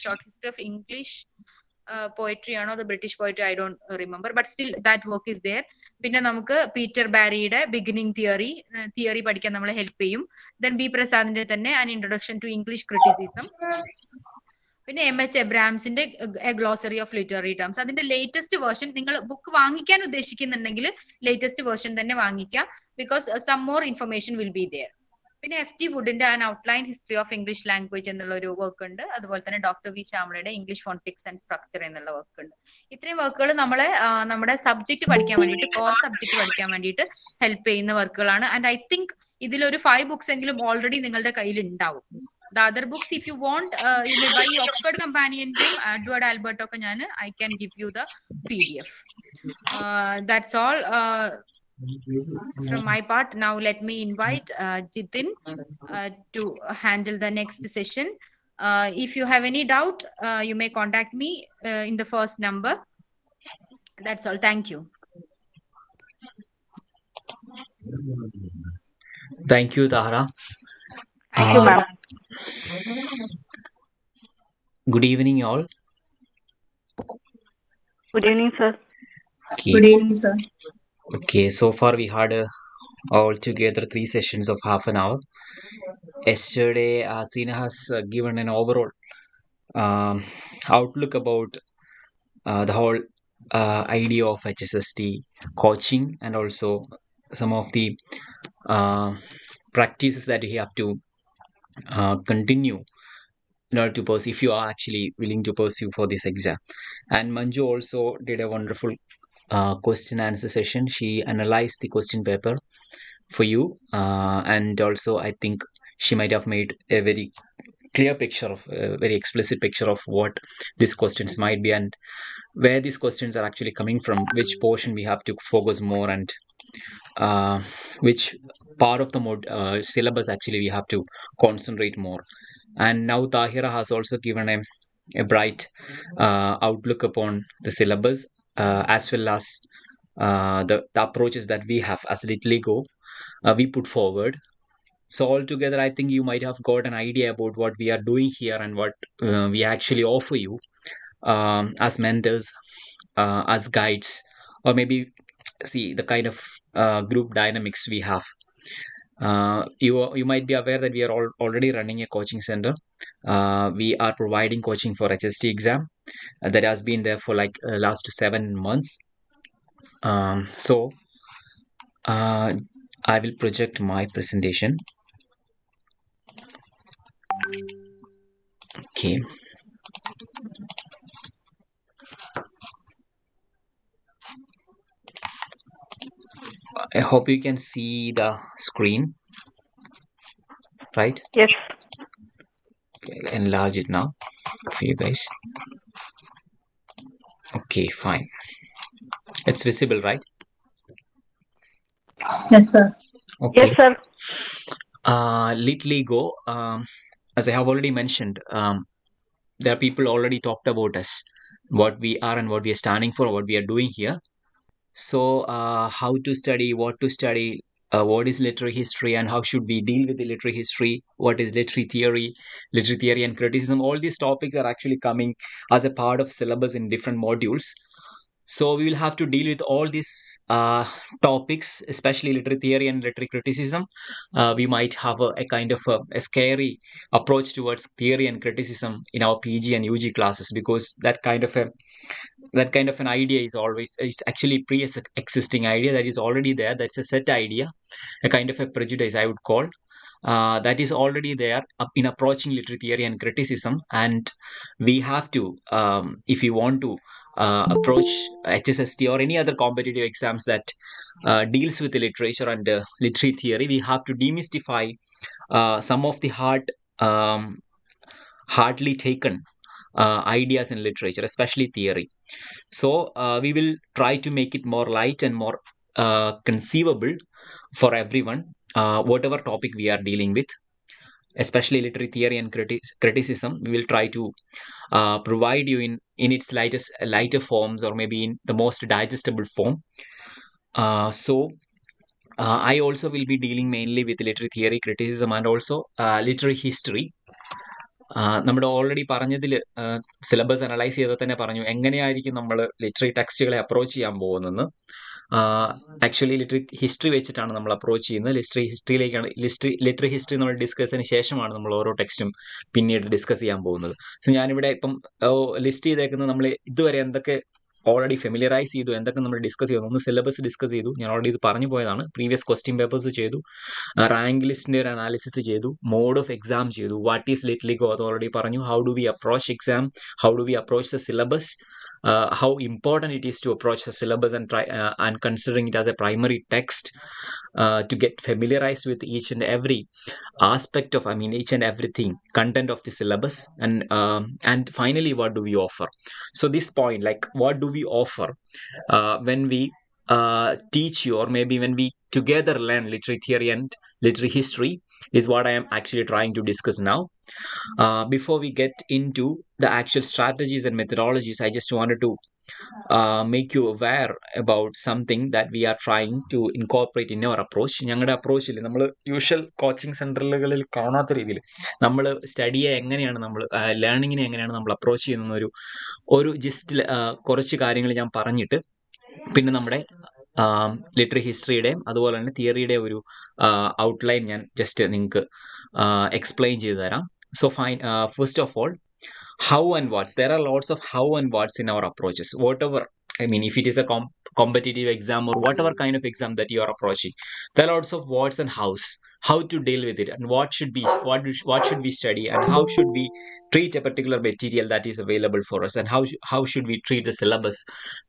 S1: Short history of English poetry ആണോ അത് British poetry, I don't remember, but still that work is there. പിന്നെ നമുക്ക് പീറ്റർ ബാരിയുടെ ബിഗിനിങ് തിയറി പഠിക്കാൻ നമ്മളെ ഹെൽപ്പ് ചെയ്യും. ദെൻ ബി പ്രസാദിന്റെ തന്നെ an introduction to English criticism. പിന്നെ MH എബ്രാംസിന്റെ a glossary of literary terms. അതിന്റെ ലേറ്റസ്റ്റ് വേർഷൻ നിങ്ങൾ ബുക്ക് വാങ്ങിക്കാൻ ഉദ്ദേശിക്കുന്നുണ്ടെങ്കിൽ ലേറ്റസ്റ്റ് വേർഷൻ തന്നെ വാങ്ങിക്കാം, because some more information will be there. പിന്നെ FT വുഡിന്റെ an outline history of English language എന്നുള്ള ഒരു വർക്ക് ഉണ്ട്. അതുപോലെ തന്നെ ഡോക്ടർ വി ശ്യാമളയുടെ ഇംഗ്ലീഷ് ഫോണിറ്റിക്സ് ആൻഡ് സ്ട്രക്ചർ എന്നുള്ള വർക്ക് ഉണ്ട്. ഇത്രയും വർക്കുകൾ നമ്മളെ നമ്മുടെ സബ്ജക്ട് പഠിക്കാൻ വേണ്ടിയിട്ട്, കോർ സബ്ജക്ട് പഠിക്കാൻ വേണ്ടിയിട്ട് ഹെൽപ്പ് ചെയ്യുന്ന വർക്കുകളാണ്. ആൻഡ് ഐ തിങ്ക് ഇതിലൊരു 5 ബുക്സ് എങ്കിലും ഓൾറെഡി നിങ്ങളുടെ കയ്യിൽ ഉണ്ടാവും. The other books, if you want, you may buy Oxford Companion to Edward Albert. I can give you the PDF. That's all from my part. Now let me invite Jitin to handle the next session. If you have any doubt, you may contact me in the first number. That's all. Thank you.
S3: Thank you, Tahara.
S2: Thank you, ma'am.
S3: Good evening, all.
S2: Good evening, sir.
S3: Okay.
S4: Good evening, sir.
S3: Okay, so far we had altogether 3 sessions of half an hour. Yesterday, Sina has given an overall outlook about the whole idea of HSST coaching, and also some of the practices that you have to continue in order to pursue if you are actually willing to pursue for this exam. And Manju also did a wonderful question answer session. She analyzed the question paper for you. And also, I think she might have made a very clear picture of a very explicit picture of what these questions might be and where these questions are actually coming from, which portion we have to focus more, and which part of the syllabus actually we have to concentrate more. And now Tahira has also given a bright outlook upon the syllabus, as well as the approaches that we have as Little Go we put forward. So altogether, I think you might have got an idea about what we are doing here and what we actually offer you as mentors, as guides, or maybe see the kind of group dynamics we have. You might be aware that we are already running a coaching center. We are providing coaching for HST exam that has been there for like last 7 months. So I will project my presentation. Okay. I hope you can see the screen, right?
S2: Yes.
S3: Okay, I'll enlarge it now for you guys. Okay, fine. It's visible, right?
S4: Yes, sir.
S3: Okay.
S2: Yes, sir.
S3: Little go. As I have already mentioned, there are people already talked about us, what we are and what we are standing for, what we are doing here. So, how to study, what to study, what is literary history, and how should we deal with the literary history? What is literary theory and criticism? All these topics are actually coming as a part of syllabus in different modules. So we will have to deal with all these topics, especially literary theory and literary criticism. We might have a kind of a scary approach towards theory and criticism in our PG and UG classes, because that kind of an idea is actually pre-existing idea that is already there. That's a set idea, a kind of a prejudice, I would call. That is already there in approaching literary theory and criticism, and we have to, if you want to approach HSST or any other competitive exams that deals with the literature and literary theory, we have to demystify some of the hardly taken ideas in literature, especially theory. So we will try to make it more light and more conceivable for everyone, whatever topic we are dealing with, especially literary theory and criticism. We will try to provide you in its lighter forms, or maybe in the most digestible form. So I also will be dealing mainly with literary theory, criticism, and also literary history. നമ്മുടെ already പറഞ്ഞതിൽ syllabus analyse ചെയ്താൽ തന്നെ പറഞ്ഞു എങ്ങനെയായിരിക്കും നമ്മൾ literary ടെക്സ്റ്റുകളെ approach ചെയ്യാൻ പോകുന്നത്. Actually literary history വെച്ചിട്ടാണ് നമ്മൾ അപ്രോച്ച് ചെയ്യുന്നത്. ലിറ്റററി ഹിസ്റ്ററി നമ്മൾ ഡിസ്കസ് ചെയ്തതിന് ശേഷമാണ് നമ്മൾ ഓരോ ടെക്സ്റ്റും പിന്നീട് ഡിസ്കസ് ചെയ്യാൻ പോകുന്നത്. സോ ഞാനിവിടെ ഇപ്പം ലിസ്റ്റ് ചെയ്തേക്കുന്നത് നമ്മൾ ഇതുവരെ എന്തൊക്കെ ഓൾറെഡി ഫെമിലിയറൈസ് ചെയ്തു, എന്തൊക്കെ നമ്മൾ ഡിസ്കസ് ചെയ്തു. ഒന്ന് സിലബസ് ഡിസ്കസ് ചെയ്തു, ഞാൻ ഓൾറെഡി ഇത് പറഞ്ഞു പോയതാണ്. പ്രീവിയസ് ക്വസ്റ്റ്യൻ പേപ്പേഴ്സ് ചെയ്തു, റാങ്ക് ലിസ്റ്റിന്റെ ഒരു അനാലിസിസ് ചെയ്തു, മോഡ് ഓഫ് എക്സാം ചെയ്തു, വാട്ട് ഈസ് ലിറ്റ്ലി ഗോ അത് ഓൾറെഡി പറഞ്ഞു, how do we approach exam, how do we approach the syllabus, how important it is to approach the syllabus and considering it as a primary text, to get familiarized with each and every aspect of, each and everything content of the syllabus, and finally what do we offer. So this point, like what do we offer when we teach you, or maybe when we together learn literary theory and literary history, is what I am actually trying to discuss now. Before we get into the actual strategies and methodologies, I just wanted to make you aware about something that we are trying to incorporate in our approach. ഞങ്ങളുടെ അപ്രോച്ചിൽ നമ്മൾ usual coaching സെന്ററുകളിൽ കാണാത്ത രീതിയിൽ നമ്മൾ സ്റ്റഡിയെ എങ്ങനെയാണ്, നമ്മൾ ലേണിങ്ങിനെ എങ്ങനെയാണ് നമ്മൾ approach ചെയ്യുന്ന ഒരു ജസ്റ്റ് കുറച്ച് കാര്യങ്ങൾ ഞാൻ പറഞ്ഞിട്ട്, പിന്നെ നമ്മുടെ ലിറ്റററി ഹിസ്റ്ററിയുടെയും അതുപോലെ തന്നെ തിയറിയുടെ ഒരു ഔട്ട്ലൈൻ ഞാൻ ജസ്റ്റ് നിങ്ങൾക്ക് എക്സ്പ്ലെയിൻ ചെയ്തു തരാം. So fine, first of all, how and what's. There are lots of how and what's in our approaches. Whatever, if it is a competitive exam or whatever kind of exam that you are approaching, there are lots of what's and how's. how to deal with it, and what should we study, and how should we treat a particular material that is available for us, and how should we treat the syllabus,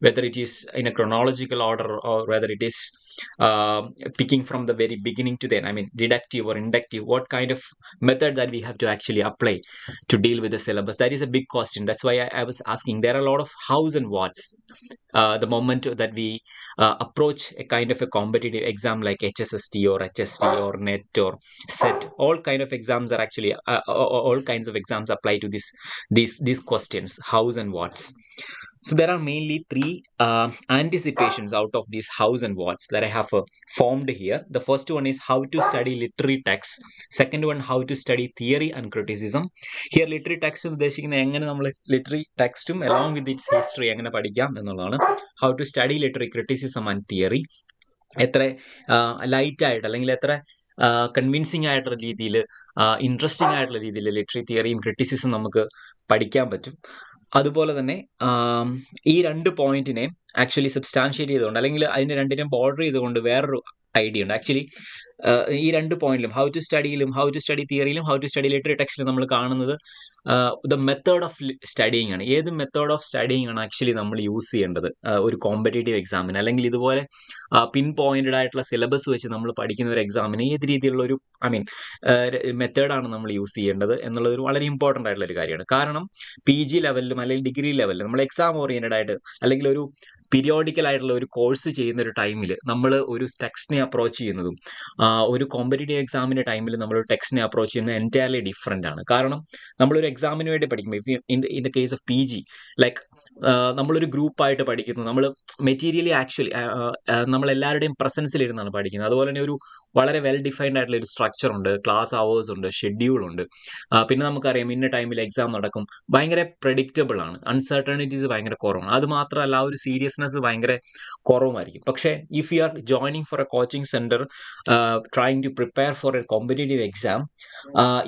S3: whether it is in a chronological order or whether it is picking from the very beginning to the end. I mean, deductive or inductive. What kind of method that we have to actually apply to deal with the syllabus? That is a big question. That's why I was asking. There are a lot of hows and whats the moment that we approach a kind of a competitive exam like HSST or HST or NET or SET. All kind of exams are actually all kinds of exams apply to these questions, hows and whats. So there are mainly three anticipations out of these hows and whats that I have formed here. The first one is how to study literary text. Second one, how to study theory and criticism. Here literary text ഉദ്ദേശിക്കുന്നത് എങ്ങനെ നമ്മൾ literary ടെക്സ്റ്റും along with its history എങ്ങനെ പഠിക്കാം എന്നുള്ളതാണ്. How to study literary criticism and theory. എത്ര light ആയിട്ട് അല്ലെങ്കിൽ എത്ര കൺവിൻസിങ് ആയിട്ടുള്ള രീതിയിൽ ഇൻട്രസ്റ്റിംഗ് ആയിട്ടുള്ള രീതിയിൽ ലിറ്ററി തിയറിയും ക്രിറ്റിസിസും നമുക്ക് പഠിക്കാൻ പറ്റും. അതുപോലെ തന്നെ ഈ രണ്ട് പോയിന്റിനെ ആക്ച്വലി സബ്സ്റ്റാൻഷിയേറ്റ് ചെയ്തുകൊണ്ട് അല്ലെങ്കിൽ അതിന്റെ രണ്ടിനെയും ബോർഡർ ചെയ്തുകൊണ്ട് വേറൊരു ഐഡിയ ഉണ്ട്. ആക്ച്വലി ഈ രണ്ട് പോയിന്റിലും ഹൗ ടു സ്റ്റഡിയിലും ഹൗ ടു സ്റ്റഡി തിയറിയിലും ഹൗ ടു സ്റ്റഡി ലിറ്ററി ടെക്സ്റ്റിലും നമ്മൾ കാണുന്നത് ദ മെത്തേഡ് ഓഫ് സ്റ്റഡിങ് ആണ്. ഏത് മെത്തേഡ് ഓഫ് സ്റ്റഡിങ് ആണ് ആക്ച്വലി നമ്മൾ യൂസ് ചെയ്യേണ്ടത് ഒരു കോമ്പറ്റേറ്റീവ് എക്സാമിന്, അല്ലെങ്കിൽ ഇതുപോലെ പിൻ പോയിന്റഡ് ആയിട്ടുള്ള സിലബസ് വെച്ച് നമ്മൾ പഠിക്കുന്ന ഒരു എക്സാമിന് ഏത് രീതിയിലുള്ള ഒരു മെത്തേഡാണ് നമ്മൾ യൂസ് ചെയ്യേണ്ടത് എന്നുള്ളത് വളരെ ഇമ്പോർട്ടൻ്റ് ആയിട്ടുള്ള ഒരു കാര്യമാണ്. കാരണം PG ലെവലിലും അല്ലെങ്കിൽ ഡിഗ്രി ലെവലിലും നമ്മൾ എക്സാം ഓറിയന്റഡ് ആയിട്ട് അല്ലെങ്കിൽ ഒരു പീരിയോഡിക്കൽ ആയിട്ടുള്ള ഒരു കോഴ്സ് ചെയ്യുന്ന ഒരു ടൈമിൽ നമ്മൾ ഒരു ടെക്സ്റ്റിനെ അപ്രോച്ച് ചെയ്യുന്നതും ഒരു കോമ്പറ്റേറ്റീവ് എക്സാമിന്റെ ടൈമിൽ നമ്മൾ ടെക്സ്റ്റിനെ അപ്രോച്ച് ചെയ്യുന്നത് എൻറ്റയർലി ഡിഫറെൻ്റ് ആണ്. കാരണം നമ്മളൊരു എക്സാമിന് വേണ്ടി പഠിക്കുമ്പോൾ in the case of PG like നമ്മളൊരു ഗ്രൂപ്പായിട്ട് പഠിക്കുന്നു, നമ്മൾ മെറ്റീരിയലി ആക്ച്വലി നമ്മളെല്ലാവരുടെയും പ്രസൻസിലിരുന്നാണ് പഠിക്കുന്നത്. അതുപോലെ തന്നെ ഒരു വളരെ വെൽ ഡിഫൈൻഡ് ആയിട്ടുള്ള ഒരു സ്ട്രക്ചർ ഉണ്ട്, ക്ലാസ് അവേഴ്സ് ഉണ്ട്, ഷെഡ്യൂൾ ഉണ്ട്. പിന്നെ നമുക്കറിയാം ഇന്ന ടൈമിൽ എക്സാം നടക്കും. ഭയങ്കര പ്രെഡിക്റ്റബിൾ ആണ്, അൺസർട്ടണിറ്റീസ് ഭയങ്കര കുറവാണ്. അത് മാത്രമല്ല ആ ഒരു സീരിയസ്നെസ് ഭയങ്കര കുറവുമായിരിക്കും. പക്ഷേ if you are joining for a coaching centre trying to prepare for a competitive exam,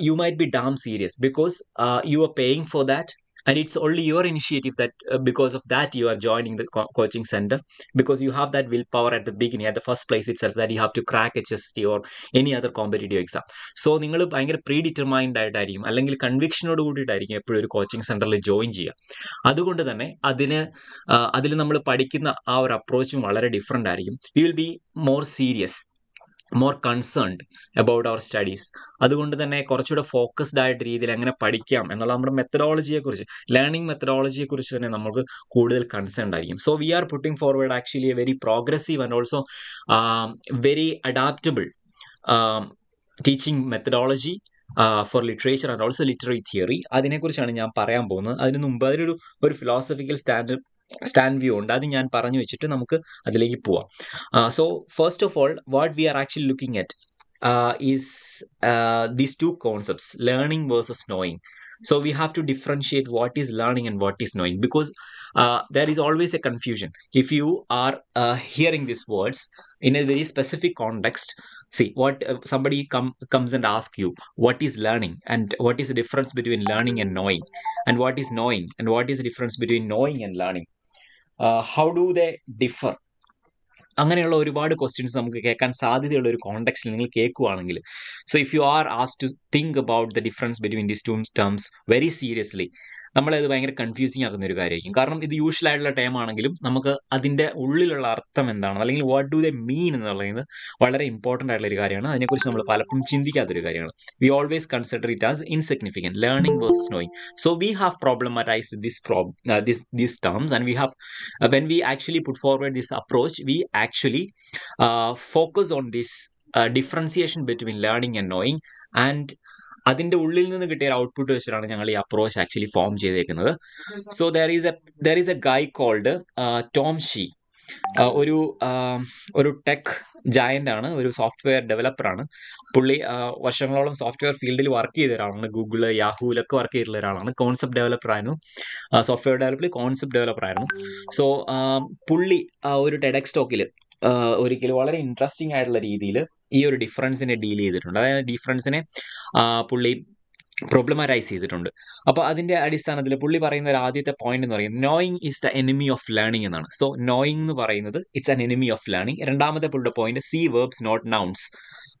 S3: you might be damn serious because you are paying for that, and it's only your initiative that because of that you are joining the coaching center, because you have that willpower at the beginning, at the first place itself, that you have to crack HST or any other competitive exam. So നിങ്ങൾ ഭയങ്കര pre determined ആയിട്ടായിരിക്കും അല്ലെങ്കിൽ കൺവിക്ഷനോട് കൂടിയിട്ടായിരിക്കും എപ്പോഴും ഒരു coaching സെന്ററിൽ join ചെയ്യുക. അതുകൊണ്ട് തന്നെ അതിൽ നമ്മൾ പഠിക്കുന്ന ആ ഒരു അപ്രോച്ചും വളരെ ഡിഫറെൻ്റ് ആയിരിക്കും. We will be more serious, more concerned about our studies. അതുകൊണ്ട് തന്നെ കുറച്ചുകൂടെ ഫോക്കസ്ഡ് ആയിട്ട് രീതിയിൽ എങ്ങനെ പഠിക്കാം എന്നുള്ള നമ്മുടെ മെത്തഡോളജിയെക്കുറിച്ച്, ലേണിംഗ് മെത്തഡോളജിയെക്കുറിച്ച് തന്നെ നമുക്ക് കൂടുതൽ കൺസേൺഡ് ആയിരിക്കും. So we are putting forward actually A very progressive and also very adaptable teaching methodology four literature and also literary theory. അതിനെക്കുറിച്ചാണ് ഞാൻ പറയാൻ പോകുന്നത്. അതിന് മുമ്പ് അതിനൊരു ഫിലോസഫിക്കൽ സ്റ്റാൻഡ് വ്യൂ ഉണ്ട്, അത് ഞാൻ പറഞ്ഞു വെച്ചിട്ട് നമുക്ക് അതിലേക്ക് പോവാം. So first of all what we are actually looking at is these two concepts, learning versus knowing. So we have to differentiate what is learning and what is knowing, because there is always a confusion. If you are hearing these words in a very specific context, see what somebody comes and asks you what is learning and what is the difference between learning and knowing, and what is knowing and what is the difference between knowing and learning, how do they differ. അങ്ങനെയുള്ള ഒരുപാട് questions നമുക്ക് കേൾക്കാൻ സാധ്യതയുള്ള ഒരു കോണ്ടെക്സ്റ്റിൽ നിങ്ങൾ കേൾക്കുവാണെങ്കിൽ, so if you are asked to think about the difference between these two terms very seriously, നമ്മളത് ഭയങ്കര കൺഫ്യൂസിങ് ആക്കുന്ന ഒരു കാര്യമായിരിക്കും. കാരണം ഇത് യൂഷ്വൽ ആയിട്ടുള്ള ടൈം ആണെങ്കിലും നമുക്ക് അതിൻ്റെ ഉള്ളിലുള്ള അർത്ഥം എന്താണ് അല്ലെങ്കിൽ വാട്ട് ഡു ദ മീൻ എന്ന് പറയുന്നത് വളരെ ഇമ്പോർട്ടൻ്റ് ആയിട്ടുള്ള ഒരു കാര്യമാണ്. അതിനെക്കുറിച്ച് നമ്മൾ പലപ്പോഴും ചിന്തിക്കാത്തൊരു കാര്യമാണ്. We always consider it as insignificant, learning versus knowing. So we have problematized these terms, and we have when we actually put forward this approach, we actually focus on this differentiation between learning and knowing, and അതിൻ്റെ ഉള്ളിൽ നിന്ന് കിട്ടിയ ഒരു output വെച്ചിട്ടാണ് ഞങ്ങൾ ഈ approach actually form ചെയ്തേക്കുന്നത്. So there is a guy called Tom Shi. ഒരു ടെക് ജയന്റ് ആണ്, ഒരു സോഫ്റ്റ്വെയർ ഡെവലപ്പറാണ്. പുള്ളി വർഷങ്ങളോളം സോഫ്റ്റ്വെയർ ഫീൽഡിൽ വർക്ക് ചെയ്ത ഒരാളാണ്. ഗൂഗിള്, യാഹൂലൊക്കെ വർക്ക് ചെയ്തിട്ടുള്ള ഒരാളാണ്. കോൺസെപ്റ്റ് ഡെവലപ്പർ ആയിരുന്നു, സോഫ്റ്റ്വെയർ ഡെവലപ്പിൽ കോൺസെപ്റ്റ് ഡെവലപ്പർ ആയിരുന്നു. സോ പുള്ളി ഒരു ടെഡെക്സ് ടോക്കിൽ ഒരിക്കലും വളരെ ഇൻട്രസ്റ്റിംഗ് ആയിട്ടുള്ള രീതിയിൽ ഈ ഒരു ഡിഫറൻസിനെ ഡീൽ ചെയ്തിട്ടുണ്ട്. അതായത് ഡിഫറൻസിനെ പുള്ളി പ്രോബ്ലമറൈസ് ചെയ്തിട്ടുണ്ട്. അപ്പോൾ അതിൻ്റെ അടിസ്ഥാനത്തിൽ പുള്ളി പറയുന്ന ഒരു ആദ്യത്തെ പോയിന്റ് എന്ന് പറയുന്നത് knowing is the enemy of learning എന്നാണ്. സോ നോയിങ് എന്ന് പറയുന്നത് it's an enemy of learning. രണ്ടാമത്തെ പുള്ളിയുടെ point see verbs not nouns.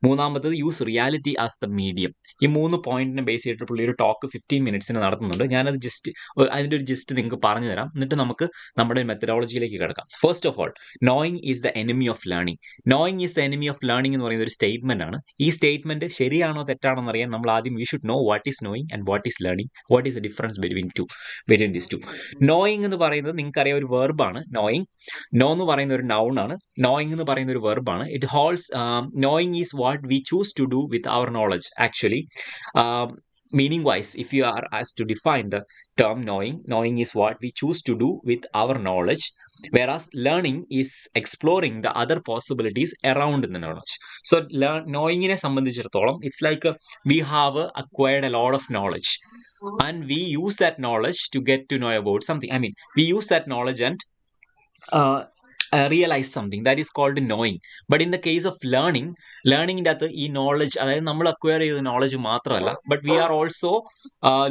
S3: മൂന്നാമത്തത് use reality as the medium. ഈ 3 പോയിന്റിനെ ബേസ് ചെയ്തിട്ട് പുള്ളി ഒരു ടോക്ക് 15 മിനിറ്റ്സിന് നടത്തുന്നുണ്ട്. ഞാനത് ജസ്റ്റ് അതിൻ്റെ ഒരു ജസ്റ്റ് നിങ്ങൾക്ക് പറഞ്ഞു തരാം, എന്നിട്ട് നമുക്ക് നമ്മുടെ മെത്തഡോളജിയിലേക്ക് കിടക്കാം. First of all, knowing is the enemy of learning. Knowing is the enemy of learning എന്ന് പറയുന്ന ഒരു സ്റ്റേറ്റ്മെന്റ് ആണ്. ഈ സ്റ്റേറ്റ്മെന്റ് ശരിയാണോ തെറ്റാണോ എന്ന് അറിയാൻ നമ്മൾ ആദ്യം we should know what is knowing and what is learning, what is the difference between this two. Knowing എന്ന് പറയുന്നത് നിങ്ങൾക്കറിയാം ഒരു വെർബാണ്. നോയിങ്, നോ എന്ന് പറയുന്ന ഒരു നൗൺ ആണ്. നോയിങ് എന്ന് പറയുന്ന ഒരു വെർബാണ്. It holds knowing is what we choose to do with our knowledge. Actually meaning wise, if you are asked to define the term knowing is what we choose to do with our knowledge, whereas learning is exploring the other possibilities around the knowledge. So knowing ine sambandhichirtholam, it's like we have acquired a lot of knowledge and we use that knowledge to get to know about something. I mean, we use that knowledge and realize something. That is called knowing. But in the case of learning ന്റെ അകത്ത് ഈ knowledge, അതായത് നമ്മൾ acquire ചെയ്ത knowledge മാത്രമല്ല, but we are also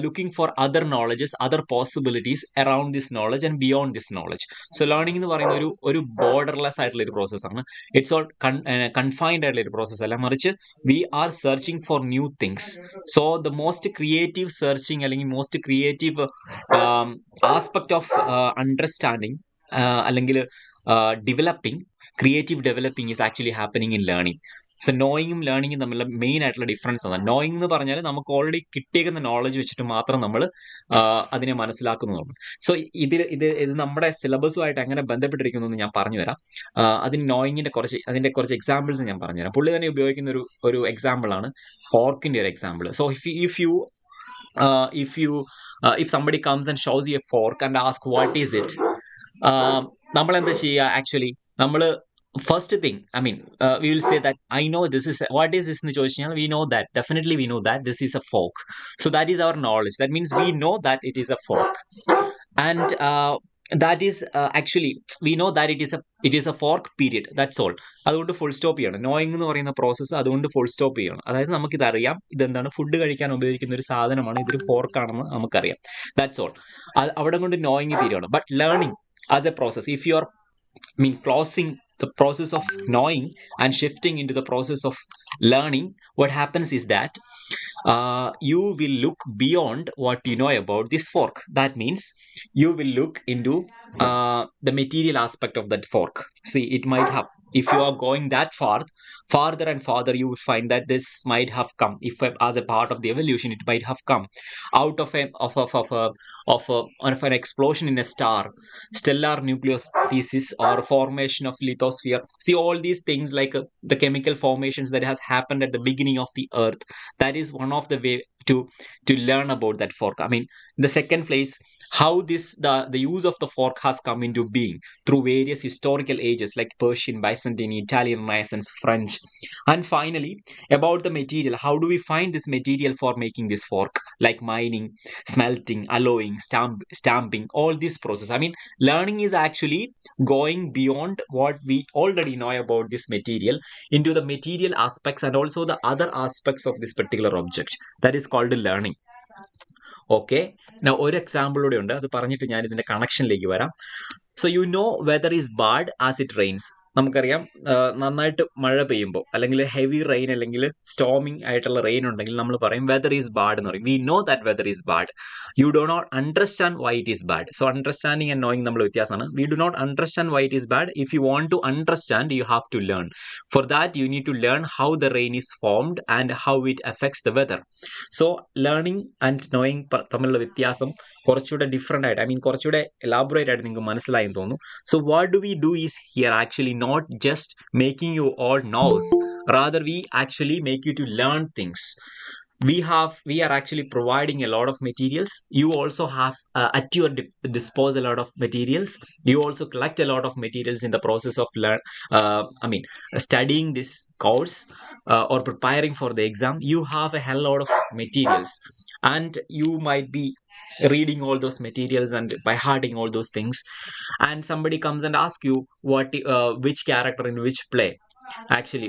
S3: looking for other knowledges, other possibilities around this knowledge and beyond this knowledge. So learning എന്ന് പറയുന്ന ഒരു ബോർഡർലെസ് ആയിട്ടുള്ള ഒരു പ്രോസസ്സാണ്. ഇറ്റ്സ് ഓൾ കൺഫൈൻഡ് ആയിട്ടുള്ള ഒരു പ്രോസസ്സ് അല്ല, മറിച്ച് we are searching for new things. So the most creative searching അല്ലെങ്കിൽ most creative aspect of understanding അല്ലെങ്കിൽ creative developing is actually happening in learning. So നോയിങ്ങും ലേണിംഗും തമ്മിലുള്ള മെയിൻ ആയിട്ടുള്ള ഡിഫറൻസ് ആണ്. നോയിങ് എന്ന് പറഞ്ഞാൽ നമുക്ക് ഓൾറെഡി കിട്ടിയേക്കുന്ന നോളജ് വെച്ചിട്ട് മാത്രം നമ്മൾ അതിനെ മനസ്സിലാക്കുന്നതാണ്. സോ ഇത് നമ്മുടെ സിലബസുമായിട്ട് എങ്ങനെ ബന്ധപ്പെട്ടിരിക്കുന്നു എന്ന് ഞാൻ പറഞ്ഞുതരാം. അതിന് നോയിങ്ങിന്റെ അതിന്റെ കുറച്ച് എക്സാമ്പിൾസ് ഞാൻ പറഞ്ഞുതരാം. പുള്ളി തന്നെ ഉപയോഗിക്കുന്ന ഒരു എക്സാമ്പിൾ ആണ് ഫോർക്കിന്റെ ഒരു example. So if somebody comes and shows you a fork and asks what is it, നമ്മൾ എന്താ ചെയ്യുക? ആക്ച്വലി നമ്മൾ first thing, I mean we will say that I know this is what is this എന്ന് ചോദിച്ചു കഴിഞ്ഞാൽ we know that, definitely we know that this is a fork. So that is our knowledge. That means we know that it is a fork and that is actually we know that it is a fork period. That's all. അതുകൊണ്ട് full stop ചെയ്യണം. Knowing എന്ന് പറയുന്ന process അതുകൊണ്ട് full stop ചെയ്യണം. അതായത് നമുക്കിത് അറിയാം, ഇതെന്താണ്, ഫുഡ് കഴിക്കാൻ ഉപയോഗിക്കുന്ന ഒരു സാധനമാണ്, ഇതൊരു ഫോർക്കാണെന്ന് നമുക്കറിയാം. That's all. അവിടെ കൊണ്ട് നോയിങ് തീരുകയാണ്. But learning as a process, if you are closing the process of knowing and shifting into the process of learning, what happens is that you will look beyond what you know about this fork. That means you will look into the material aspect of that fork. See, it might have, if you are going that farther and farther, you will find that this might have come, if as a part of the evolution, it might have come out of an explosion in a star, stellar nucleosynthesis or formation of lithosphere. See, all these things like the chemical formations that has happened at the beginning of the earth, that is one of the way to learn about that fork. I mean, in the second place, how the use of the fork has come into being through various historical ages like Persian, Byzantine, Italian Renaissance, French. And finally, about the material, how do we find this material for making this fork, like mining, smelting, alloying, stamping, all this process. I mean, learning is actually going beyond what we already know about this material into the material aspects and also the other aspects of this particular object. That is called learning. Okay, ഒരു എക്സാമ്പിളൂടെ ഉണ്ട്, അത് പറഞ്ഞിട്ട് ഞാൻ ഇതിന്റെ കണക്ഷനിലേക്ക് വരാം. So you know weather is bad as it rains. നമുക്കറിയാം, നന്നായിട്ട് മഴ പെയ്യുമ്പോൾ അല്ലെങ്കിൽ ഹെവി റെയിൻ അല്ലെങ്കിൽ സ്റ്റോമിങ് ആയിട്ടുള്ള റെയിൻ ഉണ്ടെങ്കിൽ നമ്മൾ പറയും വെദർ ഈസ് ബാഡ് എന്ന് പറയും. We know that weather is bad. You do not understand why it is bad. So understanding and knowing നമ്മൾ വ്യത്യാസമാണ്. We do not understand why it is bad. If you want to understand, you have to learn. For that you need to learn how the rain is formed and how it affects the weather. So learning and knowing തമ്മിലുള്ള വ്യത്യാസം കുറച്ചുകൂടെ different ആയിട്ട്, I mean കുറച്ചുകൂടെ elaborate ആയിട്ട് നിങ്ങൾക്ക് മനസ്സിലായെന്ന് തോന്നുന്നു. So what do we do is here actually not just making you all knows, rather we actually make you to learn things. We are actually providing a lot of materials. You also have at your disposal a lot of materials. You also collect a lot of materials in the process of studying this course or preparing for the exam. You have a hell lot of materials and you might be reading all those materials and by hearting all those things, and somebody comes and asks you which character in which play, actually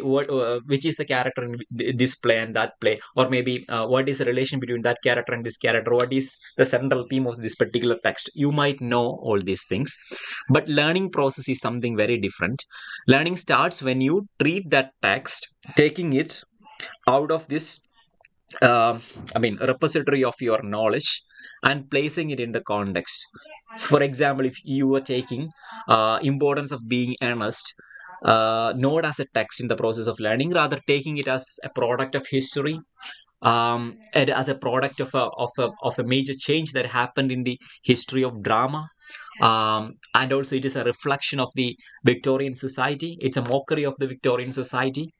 S3: which is the character in this play and that play, or maybe what is the relation between that character and this character, what is the central theme of this particular text. You might know all these things, but learning process is something very different. Learning starts when you treat that text, taking it out of this repository of your knowledge and placing it in the context. So for example, if you were taking importance of being earnest, not as a text in the process of learning, rather taking it as a product of history, and as a product of a major change that happened in the history of drama. And also it is a reflection of the Victorian society. It's a mockery of the Victorian society,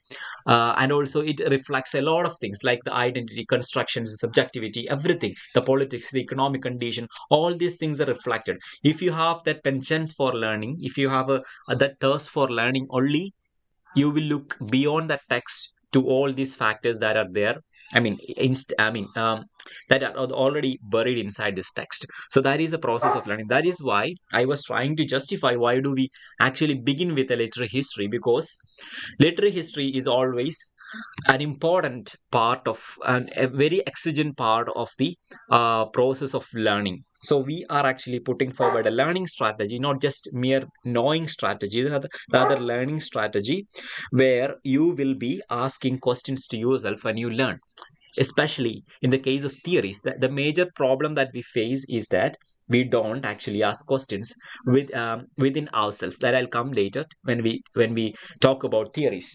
S3: and also it reflects a lot of things like the identity constructions, the subjectivity, everything, the politics, the economic condition. All these things are reflected. If you have that penchant for learning, if you have that thirst for learning only, you will look beyond the text to all these factors that are there. That are already buried inside this text. So that is the process of learning. That is why I was trying to justify why do we actually begin with a literary history, because literary history is always an important part of, and a very exigent part of the process of learning. So we are actually putting forward a learning strategy, not just mere knowing strategy, rather learning strategy, where you will be asking questions to yourself when you learn. Especially in the case of theories, the major problem that we face is that we don't actually ask questions within ourselves. That I'll come later when we talk about theories.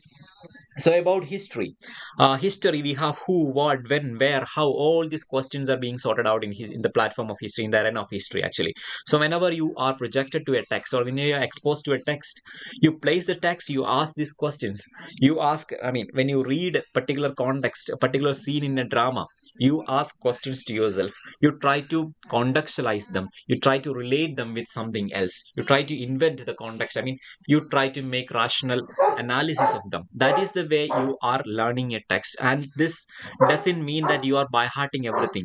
S3: So about history, we have who, what, when, where, how. All these questions are being sorted out in the platform of history, in the arena of history, actually. So whenever you are projected to a text, or when you are exposed to a text, you place the text, you ask these questions. You ask, when you read a particular context, a particular scene in a drama, you ask questions to yourself. You try to contextualize them. You try to relate them with something else. You try to invent the context. You try to make rational analysis of them. That is the way you are learning a text, and this doesn't mean that you are by hearting everything.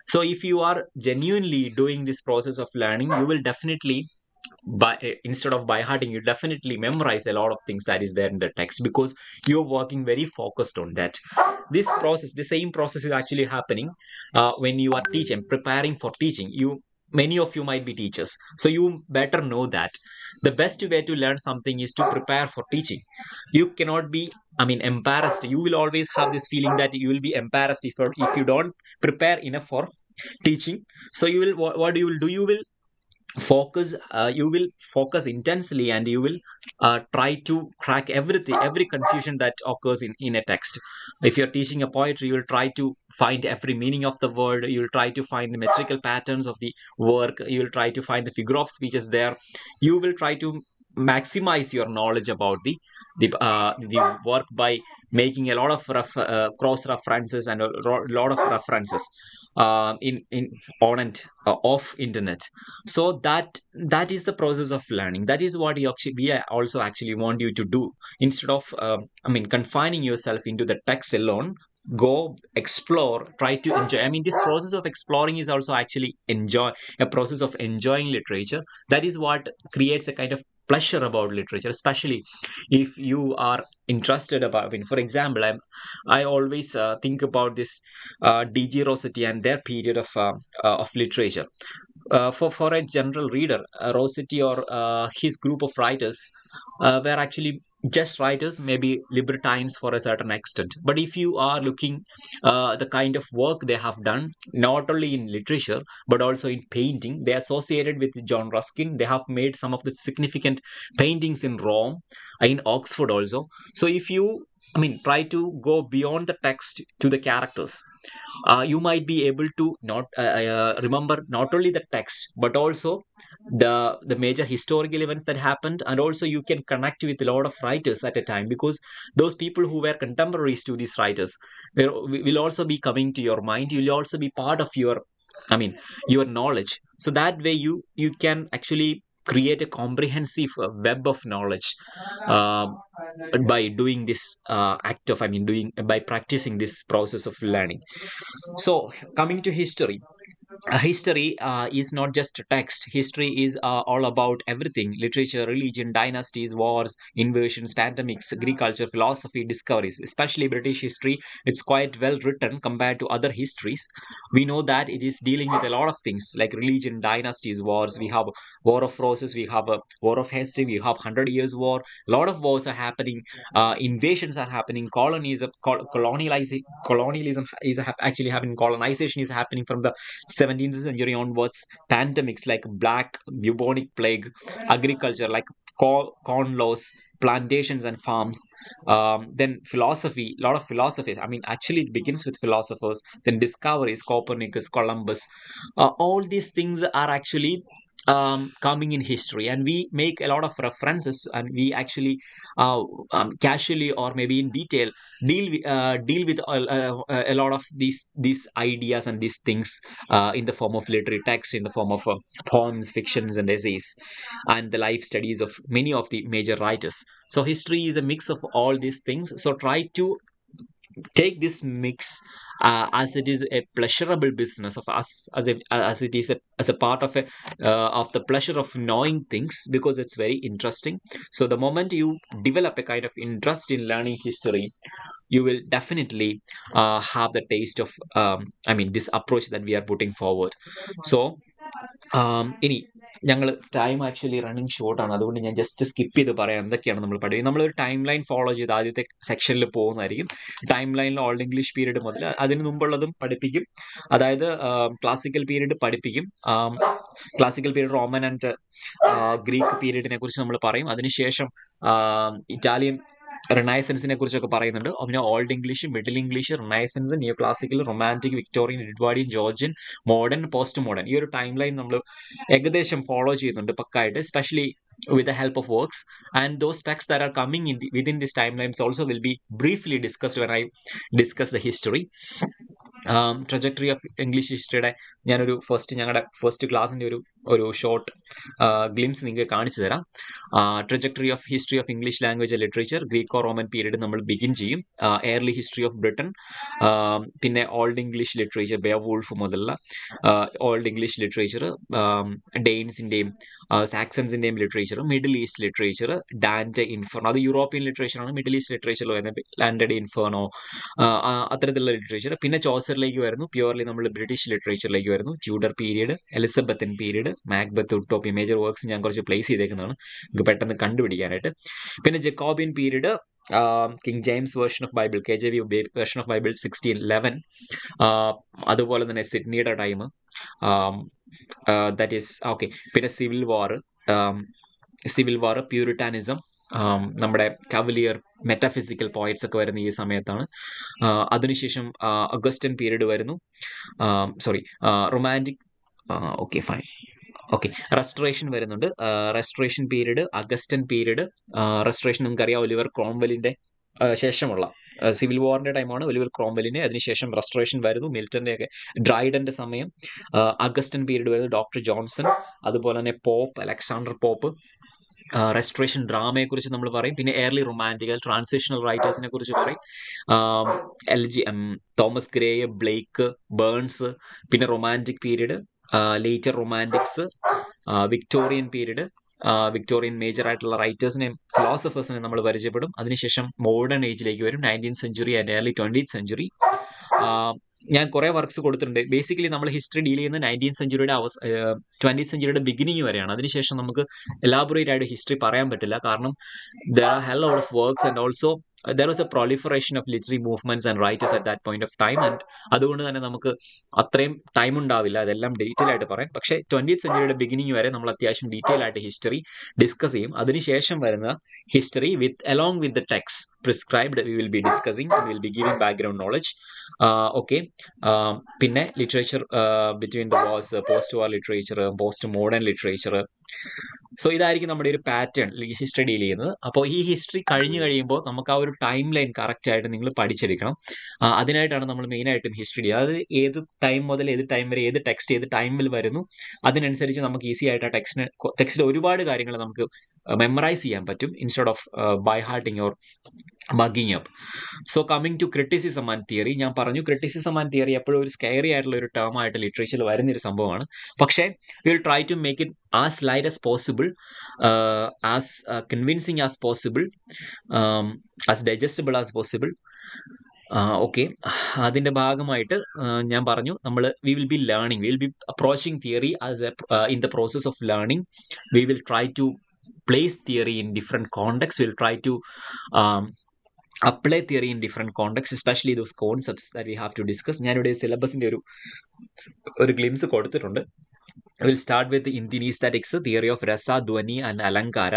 S3: So if you are genuinely doing this process of learning, you will definitely, instead of by hearting, you definitely memorize a lot of things that is there in the text, because you're working very focused on that. This process, the same process is actually happening when you are teaching, preparing for teaching. Many of you might be teachers, so you better know that the best way to learn something is to prepare for teaching. You cannot be, embarrassed. You will always have this feeling that you will be embarrassed if you don't prepare enough for teaching. So you will, what you will do, you will focus intensely, and you will try to crack every confusion that occurs in a text. If you're teaching a poetry, you will try to find every meaning of the word. You will try to find the metrical patterns of the work. You will try to find the figure of speech is there. You will try to maximize your knowledge about the work by making a lot of cross references and a lot of references in on and off internet. So that is the process of learning. That is what we also actually want you to do. Instead of confining yourself into the text alone, go explore, try to enjoy. This process of exploring is also actually enjoy a process of enjoying literature. That is what creates a kind of pleasure about literature, especially if you are interested about, for example, I always think about this DG Rossetti and their period of literature. For a general reader, Rossetti or his group of writers were actually just writers, maybe libertines for a certain extent. But if you are looking the kind of work they have done, not only in literature but also in painting, they associated with John Ruskin. They have made some of the significant paintings in Rome, in Oxford also. So if you try to go beyond the text to the characters, you might be able to not remember not only the text but also the major historical events that happened. And also you can connect with a lot of writers at a time, because those people who were contemporaries to these writers will also be coming to your mind. You will also be part of your your knowledge. So that way you can actually create a comprehensive web of knowledge uh, by doing this act of doing by practicing this process of learning. So coming to history, history is not just text. History is all about everything: literature, religion, dynasties, wars, invasions, pandemics, agriculture, philosophy, discoveries. Especially British history, it's quite well written compared to other histories. We know that it is dealing with a lot of things like religion, dynasties, wars. We have War of Roses, we have a War of History, we have 100 Years War. A lot of wars are happening, invasions are happening, colonialism is actually happening, colonization is happening from the 17th century onwards. Pandemics like black bubonic plague, agriculture like corn laws, plantations and farms. Then philosophy, a lot of philosophies. I mean, actually, it begins with philosophers. Then discoveries, Copernicus, Columbus. All these things are actually coming in history, and we make a lot of references, and we actually casually or maybe in detail deal with a lot of these ideas and these things in the form of literary text, in the form of poems, fictions, and essays, and the life studies of many of the major writers. So history is a mix of all these things. So try to take this mix as it is a pleasurable business of us, as it is as a part of the pleasure of knowing things, because it's very interesting. So the moment you develop a kind of interest in learning history, you will definitely have the taste of this approach that we are putting forward. So ഇനി ഞങ്ങൾ time actually running short ആണ്, അതുകൊണ്ട് ഞാൻ just skip ചെയ്ത് പറയാം എന്തൊക്കെയാണ് നമ്മൾ പഠിക്കുന്നത്. നമ്മളൊരു ടൈം ലൈൻ ഫോളോ ചെയ്ത് ആദ്യത്തെ സെക്ഷനിൽ പോകുന്നതായിരിക്കും. ടൈം ലൈനിൽ ഓൾഡ് ഇംഗ്ലീഷ് പീരീഡ് മുതൽ അതിന് മുമ്പുള്ളതും പഠിപ്പിക്കും. അതായത് ക്ലാസിക്കൽ പീരീഡ് പഠിപ്പിക്കും. Classical period, Roman and Greek പീരീഡിനെ കുറിച്ച് നമ്മൾ പറയും. അതിനുശേഷം ഇറ്റാലിയൻ റിനൈസൻസിനെ കുറിച്ചൊക്കെ പറയുന്നുണ്ട്. പിന്നെ Old English, Middle English, Renaissance, neo classical, Romantic, Victorian, Edwardian, Georgian, modern, post modern. ഈ ഒരു ടൈം ലൈൻ നമ്മൾ ഏകദേശം ഫോളോ ചെയ്യുന്നുണ്ട് പക്കായിട്ട്, especially with the help of works. And those texts that are coming within this timelines also will be briefly discussed when I discuss the history. Trajectory of English ഹിസ്റ്ററിയുടെ ഞാനൊരു ഞങ്ങളുടെ first ക്ലാസ്സിൻ്റെ ഒരു short glimpse നിങ്ങൾക്ക് കാണിച്ചു തരാം. Trajectory of history of English language and literature, Greco Roman period നമ്മൾ begin ചെയ്യും. എയർലി ഹിസ്റ്ററി ഓഫ് ബ്രിട്ടൻ, പിന്നെ ഓൾഡ് ഇംഗ്ലീഷ് ലിറ്ററേച്ചർ, ബെയർവൂൾഫ് മുതലുള്ള ഓൾഡ് ഇംഗ്ലീഷ് ലിറ്ററേച്ചർ, ഡെയിൻസിൻ്റെയും സാക്സൺസിൻ്റെയും literature, Middle East literature, Dante Inferno, അത് യൂറോപ്യൻ ലിറ്ററേച്ചറാണ്. മിഡിൽ ഈസ്റ്റ് ലിറ്ററേച്ചറിൽ വരുന്നത് ലാൻഡെ ഇൻഫെർണോ, അത്തരത്തിലുള്ള ലിറ്ററേച്ചർ. പിന്നെ ചോസറിലേക്ക് വരുന്നു, പ്യുവർലി നമ്മൾ ബ്രിട്ടീഷ് ലിറ്ററേച്ചറിലേക്ക് വരുന്നു. Tudor period, Elizabethan period, Macbeth, Utopia, major works ഞാൻ കുറച്ച് പ്ലേസ് ചെയ്തേക്കുന്നതാണ് നിങ്ങൾക്ക് പെട്ടെന്ന് കണ്ടുപിടിക്കാനായിട്ട്. പിന്നെ Jacobean period, King James version of Bible, KJV version of Bible 1611. അതുപോലെ തന്നെ സിഡ്നിയുടെ ടൈം, ദാറ്റ് ഈസ് ഓക്കെ. പിന്നെ സിവിൽ വാർ, പ്യൂരിറ്റാനിസം, നമ്മുടെ കവലിയർ മെറ്റാഫിസിക്കൽ പോയിറ്റ്സ് ഒക്കെ വരുന്ന ഈ സമയത്താണ്. അതിനുശേഷം അഗസ്റ്റൻ പീരീഡ് വരുന്നു. Romantic, okay fine, okay. Restoration വരുന്നുണ്ട്. Restoration period, Augustan period. Restoration നമുക്കറിയാം ഒലിവർ ക്രോംവെലിന്റെ ശേഷമുള്ള സിവിൽ വാറിന്റെ ടൈമാണ് ഒലിവർ ക്രോംവെലിന്റെ. അതിനുശേഷം റെസ്റ്റോറേഷൻ വരുന്നു, മിൽട്ടന്റെ ഒക്കെ, ഡ്രൈഡന്റെ സമയം. അഗസ്റ്റൻ പീരീഡ് വരുന്നു, ഡോക്ടർ ജോൺസൺ, അതുപോലെ തന്നെ പോപ്പ്, അലക്സാണ്ടർ പോപ്പ്. റെസ്റ്റോറേഷൻ ഡ്രാമയെക്കുറിച്ച് നമ്മൾ പറയും. പിന്നെ എയർലി റൊമാൻറ്റിക്കൽ, ട്രാൻസിഷണൽ റൈറ്റേഴ്സിനെ കുറിച്ച് പറയും. Thomas Gray, Blake, Burns. പിന്നെ Romantic period, later Romantics, Victorian period, Victorian major ആയിട്ടുള്ള റൈറ്റേഴ്സിനെയും ഫിലോസഫേഴ്സിനെയും നമ്മൾ പരിചയപ്പെടും. അതിനുശേഷം മോഡേൺ ഏജിലേക്ക് വരും, 19th century and early 20th century. ഞാൻ കുറേ വർക്ക്സ് കൊടുത്തിട്ടുണ്ട്. ബേസിക്കലി നമ്മൾ ഹിസ്റ്ററി ഡീൽ ചെയ്യുന്ന 19th സെഞ്ചുറിയുടെ 20th സെഞ്ചുറിയുടെ ബിഗിനിങ് വരെയാണ്. അതിനുശേഷം നമുക്ക് എലാബറേറ്റ് ആയിട്ട് ഹിസ്റ്ററി പറയാൻ പറ്റില്ല, കാരണം there are hell lot of works, and also there was a proliferation of literary movements and writers at that point of time, and അതുകൊണ്ട് തന്നെ നമുക്ക് അത്രയും ടൈം ഉണ്ടാവില്ല അതെല്ലാം ഡീറ്റെയിൽ ആയിട്ട് പറയാം. പക്ഷേ 20th സെഞ്ചുറിയുടെ ബിഗിനിങ് വരെ നമ്മൾ അത്യാവശ്യം ഡീറ്റെയിൽ ആയിട്ട് ഹിസ്റ്ററി ഡിസ്കസ് ചെയ്യും. അതിനുശേഷം വരുന്ന history along with the text prescribed we will be discussing, we will be giving background knowledge. Okay. പിന്നെ literature between the wars, post war literature, post modern literature. So ഇതായിരിക്കും നമ്മുടെ ഒരു pattern history deal ചെയ്യുന്നത്. അപ്പോൾ ഈ history കഴിഞ്ഞ് കഴിയുമ്പോൾ നമുക്ക് ആ ഒരു ടൈം ലൈൻ കറക്റ്റ് ആയിട്ട് നിങ്ങൾ പഠിച്ചെടുക്കണം. അതിനായിട്ടാണ് നമ്മൾ മെയിനായിട്ടും ഹിസ്റ്ററി ഡീൽ. അതായത് ഏത് ടൈം മുതൽ ഏത് ടൈം വരെ ഏത് ടെക്സ്റ്റ് ഏത് ടൈമിൽ വരുന്നു, അതിനനുസരിച്ച് നമുക്ക് ഈസി ആയിട്ട് ആ ടെക്സ്റ്റിൽ ഒരുപാട് കാര്യങ്ങൾ നമുക്ക് മെമ്മറൈസ് ചെയ്യാൻ പറ്റും instead of by hearting or mugging up. So coming to criticism and theory, ഞാൻ പറഞ്ഞു ക്രിറ്റിസിസം ആൻഡ് തിയറി എപ്പോഴും ഒരു സ്കെയറി ആയിട്ടുള്ള ഒരു ടേം ആയിട്ട് ലിറ്ററേച്ചറിൽ വരുന്നൊരു സംഭവമാണ്. പക്ഷേ will try to make it as light as possible, as convincing as possible, as digestible as possible. Okay, അതിൻ്റെ ഭാഗമായിട്ട് ഞാൻ പറഞ്ഞു നമ്മൾ we will be learning, we will be approaching theory as in the process of learning. We will try to place theory in different contexts. We'll try to apply theory in different contexts, especially those concepts that we have to discuss. ഞാനിവിടെ സിലബസിന്റെ ഒരു glimpse കൊടുത്തിട്ടുണ്ട്. Will start with Indian aesthetics, theory of rasa, dhvani and അലങ്കാര.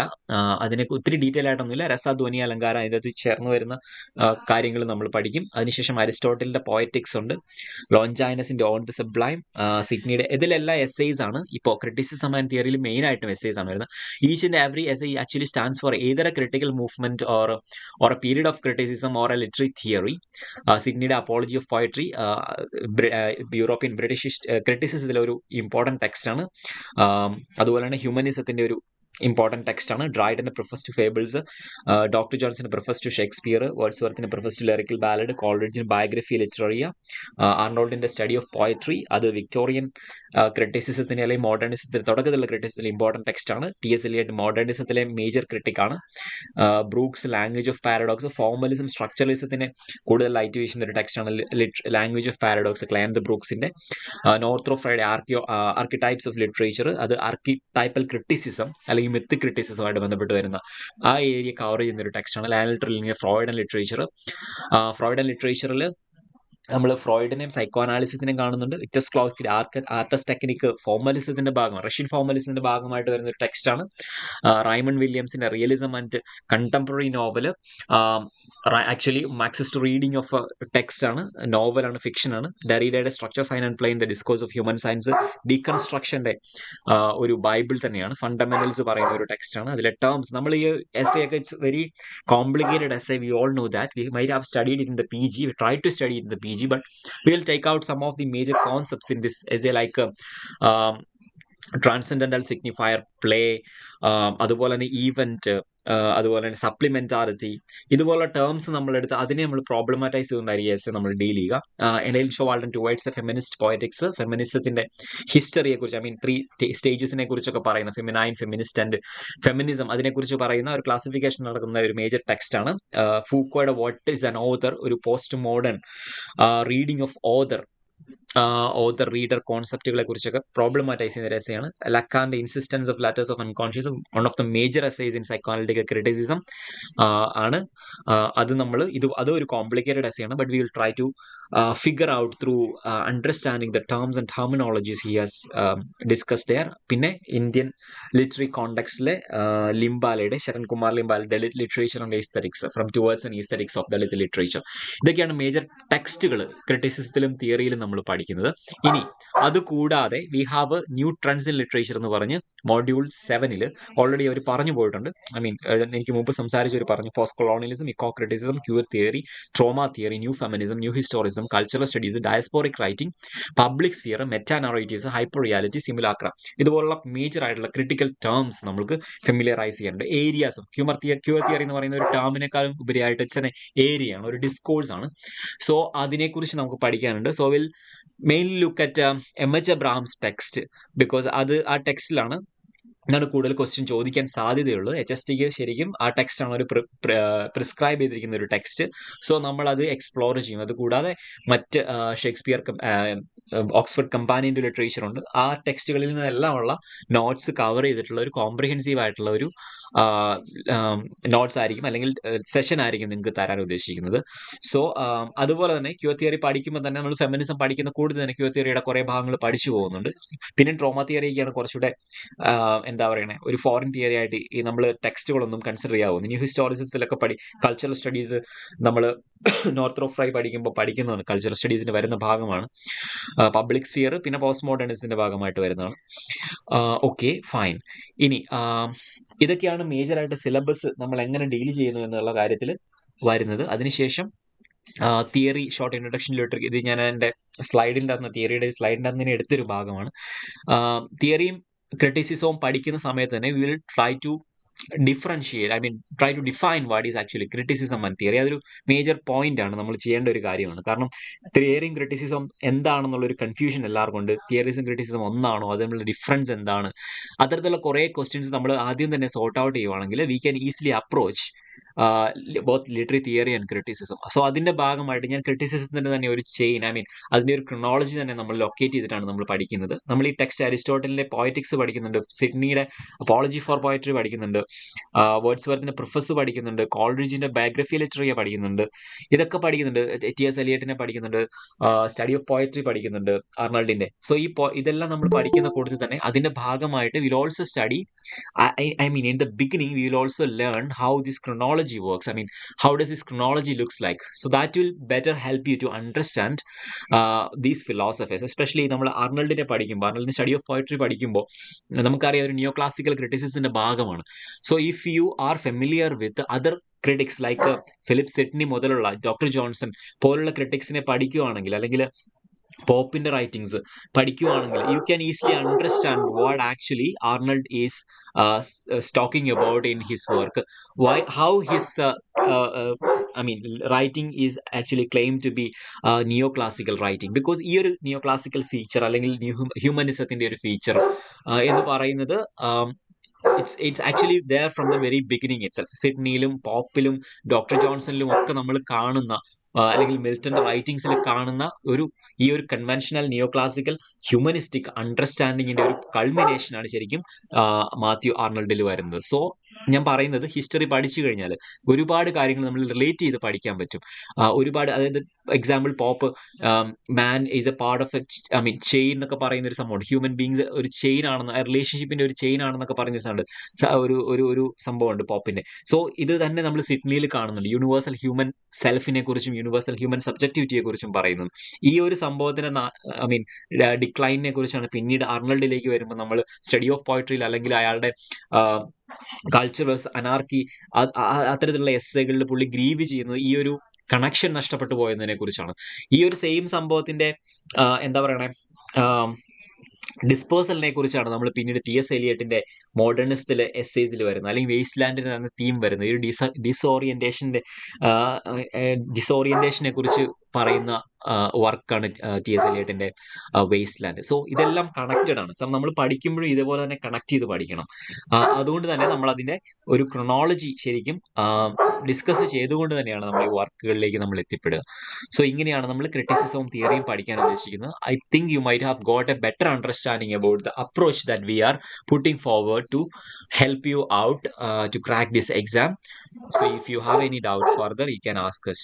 S3: അതിനെ ഒത്തിരി detail ആയിട്ടൊന്നുമില്ല, രസ, ധ്വനി, അലങ്കാര അതിനകത്ത് ചേർന്ന് വരുന്ന കാര്യങ്ങൾ നമ്മൾ പഠിക്കും. അതിനുശേഷം അരിസ്റ്റോട്ടലിന്റെ പോയറ്റിക്സ് ഉണ്ട്, ലോഞ്ചൈനസിന്റെ ഓൺ ദി സബ്ലൈം, സിഡ്നിയുടെ, ഇതിലെല്ലാം എസ്സേസ് ആണ്. ഇപ്പോൾ ക്രിറ്റിസിസം ആൻഡ് തിയറിയിൽ മെയിൻ ആയിട്ടും എസ്സേസ് ആണ് വരുന്നത്. Each and every essay actually stands for either a critical movement or a period of criticism or a literary theory. സിഡ്നിയുടെ apology of poetry European British ക്രിറ്റിസിസത്തിലെ ഒരു ഇമ്പോർട്ടൻറ്റ് ടെക്സ്റ്റ് ആണ്. അതുപോലെ തന്നെ ഹ്യൂമനിസത്തിന്റെ ഒരു ഇമ്പോർട്ടൻറ്റ് ടെക്സ്റ്റ് ആണ്. ഡ്രൈഡന്റെ പ്രിഫേഴ്സ് ടു ഫേബിൾസ്, ഡോക്ടർ ജോൺസന്റെ പ്രിഫേഴ്സ് ടു ഷേക്സ്പിയർ, വേർഡ്സ്വർത്തിന്റെ പ്രിഫേഴ്സ് ടു ലിറിക്കൽ ബാലഡ്, കോൾറിഡ്ജിന്റെ ബയോഗ്രഫി ലിറ്റററിയ, ആർണോൾഡിന്റെ സ്റ്റഡി ഓഫ് പോയട്രി, അത് വിക്ടോറിയൻ ക്രിറ്റിസിസത്തിന്റെ അല്ലെങ്കിൽ മോഡേണിസത്തിന്റെ തുടക്കത്തിലുള്ള ക്രിറ്റിസിസത്തിലെ ഇമ്പോർട്ടൻറ്റ് ടെക്സ്റ്റ് ആണ്. ടി.എസ്. എലിയട്ട് മോഡേണിസത്തിലെ മേജർ ക്രിട്ടിക്കാണ്. Brooks language of paradox, formalism സ്ട്രക്ചറലിസത്തിന് കൂടുതൽ ലൈറ്റ് വീശുന്ന ഒരു ടെക്സ്റ്റ് ആണ് ലാംഗ്വേജ് ഓഫ് പാരഡോക്സ്, ക്ലൈൻ ബ്രൂക്സിന്റെ. Northrop Frye archetypes of literature, അത് ആർക്കിടൈപ്പൽ ക്രിറ്റിസിസം അല്ലെങ്കിൽ മിത്ത് ക്രിറ്റിസിസമായിട്ട് ബന്ധപ്പെട്ട് വരുന്ന ആ ഏരിയ കവർ ചെയ്യുന്ന ഒരു ടെക്സ്റ്റാണ്. ലാൻലിറ്ററിൽ ഫ്രോയിഡൻ ലിറ്ററേച്ചർ. ഫ്രോയിഡൻ ലിറ്ററേച്ചറിൽ നമ്മൾ ഫ്രോയിഡിനെയും സൈക്കോ അനാലിസിസിനെയും കാണുന്നുണ്ട്. വിക്ടർ ക്ലോസ്കിന്റെ ആർട്ടസ് ടെക്നിക്ക് ഫോർമലിസത്തിന്റെ ഭാഗമാണ്, റഷ്യൻ ഫോർമലിസത്തിന്റെ ഭാഗമായിട്ട് വരുന്ന ഒരു ടെക്സ്റ്റാണ്. റൈമൺ വില്യംസിന്റെ realism and contemporary novel, actually Marxist reading of text ആണ്, നോവലാണ്, ഫിക്ഷൻ ആണ്. ഡെറിഡയുടെ structure, sign and play in, the discourse of human science, ഡീകൺസ്ട്രക്ഷന്റെ ഒരു ബൈബിൾ തന്നെയാണ്. ഫണ്ടമെന്റൽസ് പറയുന്ന ഒരു ടെക്സ്റ്റ് ആണ്. അതിലെ ടേംസ് നമ്മൾ ഈ എസ്സേ ഒക്കെ it's very complicated essay. We all know that. We might have studied it in the PG. We tried to study it in the PG, but we'll take out some of the major concepts in this essay, like transcendental signifier, play, അതുപോലെ തന്നെ event, അതുപോലെ തന്നെ സപ്ലിമെന്റാരിറ്റി, ഇതുപോലുള്ള terms നമ്മളെടുത്ത് അതിനെ നമ്മൾ പ്രോബ്ലമാറ്റൈസ് ചെയ്തുകൊണ്ടായിരിക്കും essay നമ്മൾ deal ചെയ്യുക. എനൈൽ ഷോവാൾഡൻ ടുവേർഡ്സ് എ ഫെമിനിസ്റ്റ് പോയറ്റിക്സ്, ഫെമിനിസത്തിന്റെ ഹിസ്റ്ററിയെ കുറിച്ച്, ഐ മീൻ 3 സ്റ്റേജസിനെ കുറിച്ചൊക്കെ പറയുന്ന, ഫെമിനൈൻ, ഫെമിനിസ്റ്റ് ആൻഡ് ഫെമിനിസം, അതിനെക്കുറിച്ച് പറയുന്ന ഒരു ക്ലാസിഫിക്കേഷൻ നടക്കുന്ന ഒരു മേജർ ടെക്സ്റ്റ് ആണ്. ഫൂക്കോയുടെ വാട്ട് ഈസ് ആൻ ഓതർ, ഒരു post modern reading of author reader കോൺസെപ്റ്റുകളെ കുറിച്ചൊക്കെ പ്രോബ്ലമാറ്റൈസ് ചെയ്യുന്ന ഒരു എസ്സേയാണ്. ലക്കാന്റെ insistence of letters of unconscious, one of the major essays in psychoanalytical criticism ആണ്. അത് ഒരു കോംപ്ലിക്കേറ്റഡ് എസ്സേയാണ്, but we will try to figure out through understanding the terms and terminologies he has discuss there. പിന്നെ Indian literary കോണ്ടെക്സ്റ്റിലെ ലിംബാലയുടെ, Sharan Kumar Limbale, Dalit literature and aesthetics, from towards and aesthetics of Dalit literature. ഇതൊക്കെയാണ് major ടെക്സ്റ്റുകൾ ക്രിറ്റിസിസത്തിലും തിയറിയിലും നമ്മൾ പഠിക്കുന്നത്. ഇനി അതുകൂടാതെ we have new trends in literature എന്ന് പറഞ്ഞ് മൊഡ്യൂൾ 7 ഓൾറെഡി അവർ പറഞ്ഞു പോയിട്ടുണ്ട്. ഐ മീൻ എനിക്ക് മുമ്പ് സംസാരിച്ചവർ പറഞ്ഞു, post colonialism, eco criticism, queer theory, trauma theory, new feminism, new historicism, cultural studies, diasporic writing, public sphere, meta narratives, hyper reality, simulacra, ഇതുപോലുള്ള major ആയിട്ടുള്ള ക്രിട്ടിക്കൽ ടേംസ് നമുക്ക് ഫെമിലിയറൈസ് ചെയ്യാനുണ്ട്. ഏരിയാസ് ഓഫ് ക്യൂർ തിയറി എന്ന് പറയുന്ന ഒരു ടേമിനേക്കാളും ഉപരിയായിട്ട് it's an area ആണ്, ഒരു ഡിസ്കോഴ്സ് ആണ്. സോ അതിനെക്കുറിച്ച് നമുക്ക് പഠിക്കാനുണ്ട്. So will mainly look at M H. Abrams text, because ആ ടെക്സ്റ്റിലാണ് കൂടുതൽ ക്വസ്റ്റ്യൻ ചോദിക്കാൻ സാധ്യതയുള്ളത്. HSTക്ക് ശരിക്കും ആ ടെക്സ്റ്റ് ആണ് ഒരു പ്രിസ്ക്രൈബ് ചെയ്തിരിക്കുന്ന ഒരു ടെക്സ്റ്റ്. സോ നമ്മൾ അത് എക്സ്പ്ലോർ ചെയ്യും. അതുകൂടാതെ മറ്റ് ഷേക്സ്പിയർ, ഓക്സ്ഫോർഡ് കമ്പാനിയൻ ലിറ്ററേച്ചർ ഉണ്ട്. ആ ടെക്സ്റ്റുകളിൽ നിന്നെല്ലാം ഉള്ള നോട്ട്സ് കവർ ചെയ്തിട്ടുള്ള ഒരു കോംപ്രിഹെൻസീവ് ആയിട്ടുള്ള ഒരു നോട്ട്സ് ആയിരിക്കും, അല്ലെങ്കിൽ സെഷൻ ആയിരിക്കും നിങ്ങൾക്ക് തരാൻ ഉദ്ദേശിക്കുന്നത്. സോ അതുപോലെ തന്നെ ക്യൂർ തിയറി പഠിക്കുമ്പോൾ തന്നെ നമ്മൾ ഫെമിനിസം പഠിക്കുന്ന കൂടുതൽ തന്നെ ക്യൂർ തിയറിയുടെ കുറേ ഭാഗങ്ങൾ പഠിച്ചു പോകുന്നുണ്ട്. പിന്നെ ട്രോമ തിയറിയൊക്കെയാണ് കുറച്ചുകൂടെ എന്താ പറയണേ, ഒരു ഫോറിൻ തിയറി ആയിട്ട് ഈ നമ്മൾ ടെക്സ്റ്റുകളൊന്നും കൺസിഡർ ചെയ്യാവുന്നു. ന്യൂ ഹിസ്റ്റോറിസത്തിലൊക്കെ കൾച്ചറൽ സ്റ്റഡീസ് നമ്മൾ നോർത്ത് ഓഫ് ഫ്രൈ പഠിക്കുന്നതാണ്, കൾച്ചറൽ സ്റ്റഡീസിന്റെ വരുന്ന ഭാഗമാണ്. പബ്ലിക് സ്ഫിയർ പിന്നെ പോസ്റ്റ് മോഡേണിസത്തിന്റെ ഭാഗമായിട്ട് വരുന്നതാണ്. Okay, fine. ഇനി ഇതൊക്കെയാണ് മേജറായിട്ട് സിലബസ് നമ്മൾ എങ്ങനെ ഡീൽ ചെയ്യുന്നു എന്നുള്ള കാര്യത്തിൽ വരുന്നത്. അതിനുശേഷം തിയറി, ഷോർട്ട് ഇൻട്രൊഡക്ഷൻ ലിറ്ററേച്ചർ, ഇത് ഞാൻ എൻ്റെ സ്ലൈഡിൻ്റെ അകത്ത്, തിയറിയുടെ സ്ലൈഡിൻ്റെ അകത്ത് തന്നെ എടുത്തൊരു ഭാഗമാണ്. തിയറിയും ക്രിറ്റിസിസവും പഠിക്കുന്ന സമയത്ത് തന്നെ we will try to differentiate, I mean try to define what is actually criticism and theory. അതൊരു മേജർ പോയിന്റ് ആണ്, നമ്മൾ ചെയ്യേണ്ട ഒരു കാര്യമാണ്. കാരണം തിയറിയും ക്രിറ്റിസിസം എന്താണെന്നുള്ളൊരു കൺഫ്യൂഷൻ എല്ലാവർക്കും ഉണ്ട്. തിയറീസും ക്രിറ്റിസിസം ഒന്നാണോ, അതിനുള്ള ഡിഫറൻസ് എന്താണ്, അത്തരത്തിലുള്ള കുറേ ക്വസ്റ്റ്യൻസ് നമ്മൾ ആദ്യം തന്നെ സോർട്ട് ഔട്ട് ചെയ്യുവാണെങ്കിൽ we can easily approach both literary theory and criticism. So അതിന്റെ ഭാഗമായിട്ട് ഞാൻ ക്രിറ്റിസിസത്തിന്റെ തന്നെ ഒരു ചെയിൻ, ഐ മീൻ അതിന്റെ ഒരു ക്രോണോളജി തന്നെ നമ്മൾ ലൊക്കേറ്റ് ചെയ്തിട്ടാണ് നമ്മൾ പഠിക്കുന്നത്. നമ്മൾ ഈ ടെക്സ്റ്റ് അരിസ്റ്റോട്ടലിന്റെ പോയറ്റിക്സ് പഠിക്കുന്നുണ്ട്, സിഡ്നിയുടെ അപ്പോളജി ഫോർ പോയട്രി പഠിക്കുന്നുണ്ട്, വേർഡ്സ്വർത്തിന്റെ പ്രിഫസ് പഠിക്കുന്നുണ്ട്, കോൾറിഡ്ജിന്റെ ബയോഗ്രഫി ലിറ്ററിയെ പഠിക്കുന്നുണ്ട്, ഇതൊക്കെ പഠിക്കുന്നുണ്ട്. ടി.എസ്. എലിയറ്റിനെ പഠിക്കുന്നുണ്ട്, സ്റ്റഡി ഓഫ് പോയട്രി പഠിക്കുന്നുണ്ട് ആർണൾഡിന്റെ. സോ ഇതെല്ലാം നമ്മൾ പഠിക്കുന്ന കൂട്ടത്തിൽ തന്നെ അതിന്റെ ഭാഗമായിട്ട് will also study, I mean, in the beginning, we will also learn how this chronology works. I mean, how does this chronology looks like? So that will better help you to understand these philosophers. Especially നമ്മൾ ആർണൾഡിനെ പഠിക്കുമ്പോൾ, ആർണൾഡിന്റെ study of poetry പഠിക്കുമ്പോൾ നമുക്കറിയാം ഒരു നിയോ classical ക്രിറ്റിസിസത്തിന്റെ ഭാഗമാണ്. So if you R familiar with other critics like Philip Sydney മുതലുള്ള doctor Johnson പോലുള്ള ക്രിറ്റിക്സിനെ പഠിക്കുകയാണെങ്കിൽ, അല്ലെങ്കിൽ പോപ്പിന്റെ റൈറ്റിംഗ്സ് പഠിക്കുകയാണെങ്കിൽ, you can easily understand what actually ആർണൾഡ് is talking about in his work, how his I mean writing is actually claimed to be neoclassical writing, because ഈ ഒരു neoclassical feature അല്ലെങ്കിൽ ഹ്യൂമനിസത്തിന്റെ ഒരു feature എന്ന് പറയുന്നത് it's actually there from the very beginning itself. സിഡ്നിയിലും പോപ്പിലും doctor ജോൺസണിലും ഒക്കെ നമ്മൾ കാണുന്ന അല്ലെങ്കിൽ മിൽട്ടന്റെ റൈറ്റിംഗ്സിൽ കാണുന്ന ഈ ഒരു കൺവെൻഷണൽ നിയോ ക്ലാസിക്കൽ ഹ്യൂമനിസ്റ്റിക് അണ്ടർസ്റ്റാൻഡിങ്ങിന്റെ ഒരു കൾമിനേഷൻ ആണ് ശരിക്കും മാത്യു ആർണൾഡിൽ വരുന്നത്. സോ ഞാൻ പറയുന്നത് ഹിസ്റ്ററി പഠിച്ചു കഴിഞ്ഞാൽ ഒരുപാട് കാര്യങ്ങൾ നമ്മൾ റിലേറ്റ് ചെയ്ത് പഠിക്കാൻ പറ്റും. ഒരുപാട്, അതായത് example Pope man is a part of I mean chain എന്നൊക്കെ പറയുന്ന ഒരു സംഭവമുണ്ട്. ഹ്യൂമൻ ബീങ്സ് ഒരു ചെയിൻ ആണെന്ന്, റിലേഷൻഷിപ്പിന്റെ ഒരു ചെയിൻ ആണെന്നൊക്കെ പറയുന്ന ഒരു സംഭവമുണ്ട് പോപ്പിന്റെ. സോ ഇത് തന്നെ നമ്മൾ സിഡ്നിയിൽ കാണുന്നുണ്ട്, യൂണിവേഴ്സൽ ഹ്യൂമൻ സെൽഫിനെ കുറിച്ചും യൂണിവേഴ്സൽ ഹ്യൂമൻ സബ്ജക്ടിവിറ്റിയെ കുറിച്ചും പറയുന്നത്. ഈ ഒരു സംഭവത്തിന് ഐ മീൻ ഡിക്ലൈനിനെ കുറിച്ചാണ് പിന്നീട് ആർണൾഡിലേക്ക് വരുമ്പോൾ നമ്മൾ സ്റ്റഡി ഓഫ് പോയട്രിയിൽ അല്ലെങ്കിൽ അയാളുടെ കൾച്ചർ വേഴ്സ് അനാർക്കി അത്തരത്തിലുള്ള എസ്സേകളിൽ പുള്ളി ഗ്രീവ് ചെയ്യുന്നത് ഈ ഒരു കണക്ഷൻ നഷ്ടപ്പെട്ടു പോയതിനെ കുറിച്ചാണ്. ഈ ഒരു സെയിം സംഭവത്തിന്റെ എന്താ പറയണേ ഡിസ്പേഴ്സലിനെ കുറിച്ചാണ് നമ്മൾ പിന്നീട് ടി.എസ്. എലിയറ്റിന്റെ മോഡേണിസ്റ്റിലെ എസ്സേസിൽ വരുന്നത്, അല്ലെങ്കിൽ വേസ്റ്റ് ലാൻഡിന് എന്ന തീം വരുന്നത്. ഈ ഡിസോറിയന്റേഷനെ കുറിച്ച് പറയുന്ന വർക്കാണ് ടി.എസ്. എലിയറ്റിന്റെ വേസ്റ്റ് ലാൻഡ്. സോ ഇതെല്ലാം കണക്റ്റഡ് ആണ്. നമ്മൾ പഠിക്കുമ്പോഴും ഇതേപോലെ തന്നെ കണക്ട് ചെയ്ത് പഠിക്കണം. അതുകൊണ്ട് തന്നെ നമ്മൾ അതിന്റെ ഒരു ക്രോണോളജി ശരിക്കും ഡിസ്കസ് ചെയ്തുകൊണ്ട് തന്നെയാണ് നമ്മൾ ഈ വർക്കുകളിലേക്ക് നമ്മൾ എത്തിപ്പെടുക. സോ ഇങ്ങനെയാണ് നമ്മൾ ക്രിറ്റിസിസവും തിയറിയും പഠിക്കാൻ ഉദ്ദേശിക്കുന്നത്. I think you might have got a better understanding about the approach that we are putting forward to help you out to crack this exam. So if you have any doubts further, you can ask us.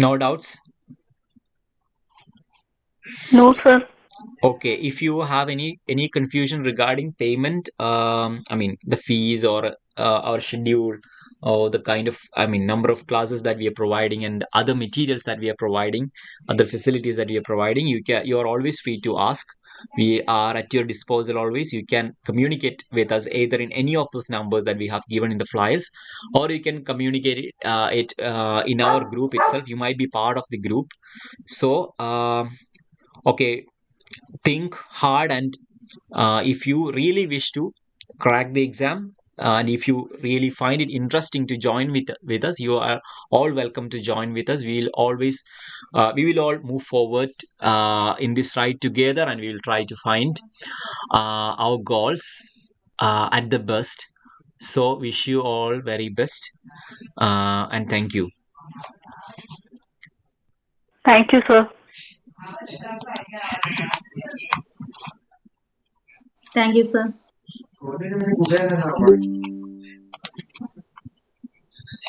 S3: No doubts?
S2: No, sir.
S3: Okay, if you have any confusion regarding payment, I mean the fees or our schedule or the kind of, I mean, number of classes that we are providing and other materials that we are providing, other facilities that we are providing, you are always free to ask. We are at your disposal always. You can communicate with us either in any of those numbers that we have given in the flyers, or you can communicate it in our group itself. You might be part of the group. So okay, think hard, and if you really wish to crack the exam, and if you really find it interesting to join with us, you are all welcome to join with us. We will all move forward in this ride together, and we will try to find our goals at the best. So wish you all very best, and thank you.
S2: Thank you, sir.
S4: Thank you, sir.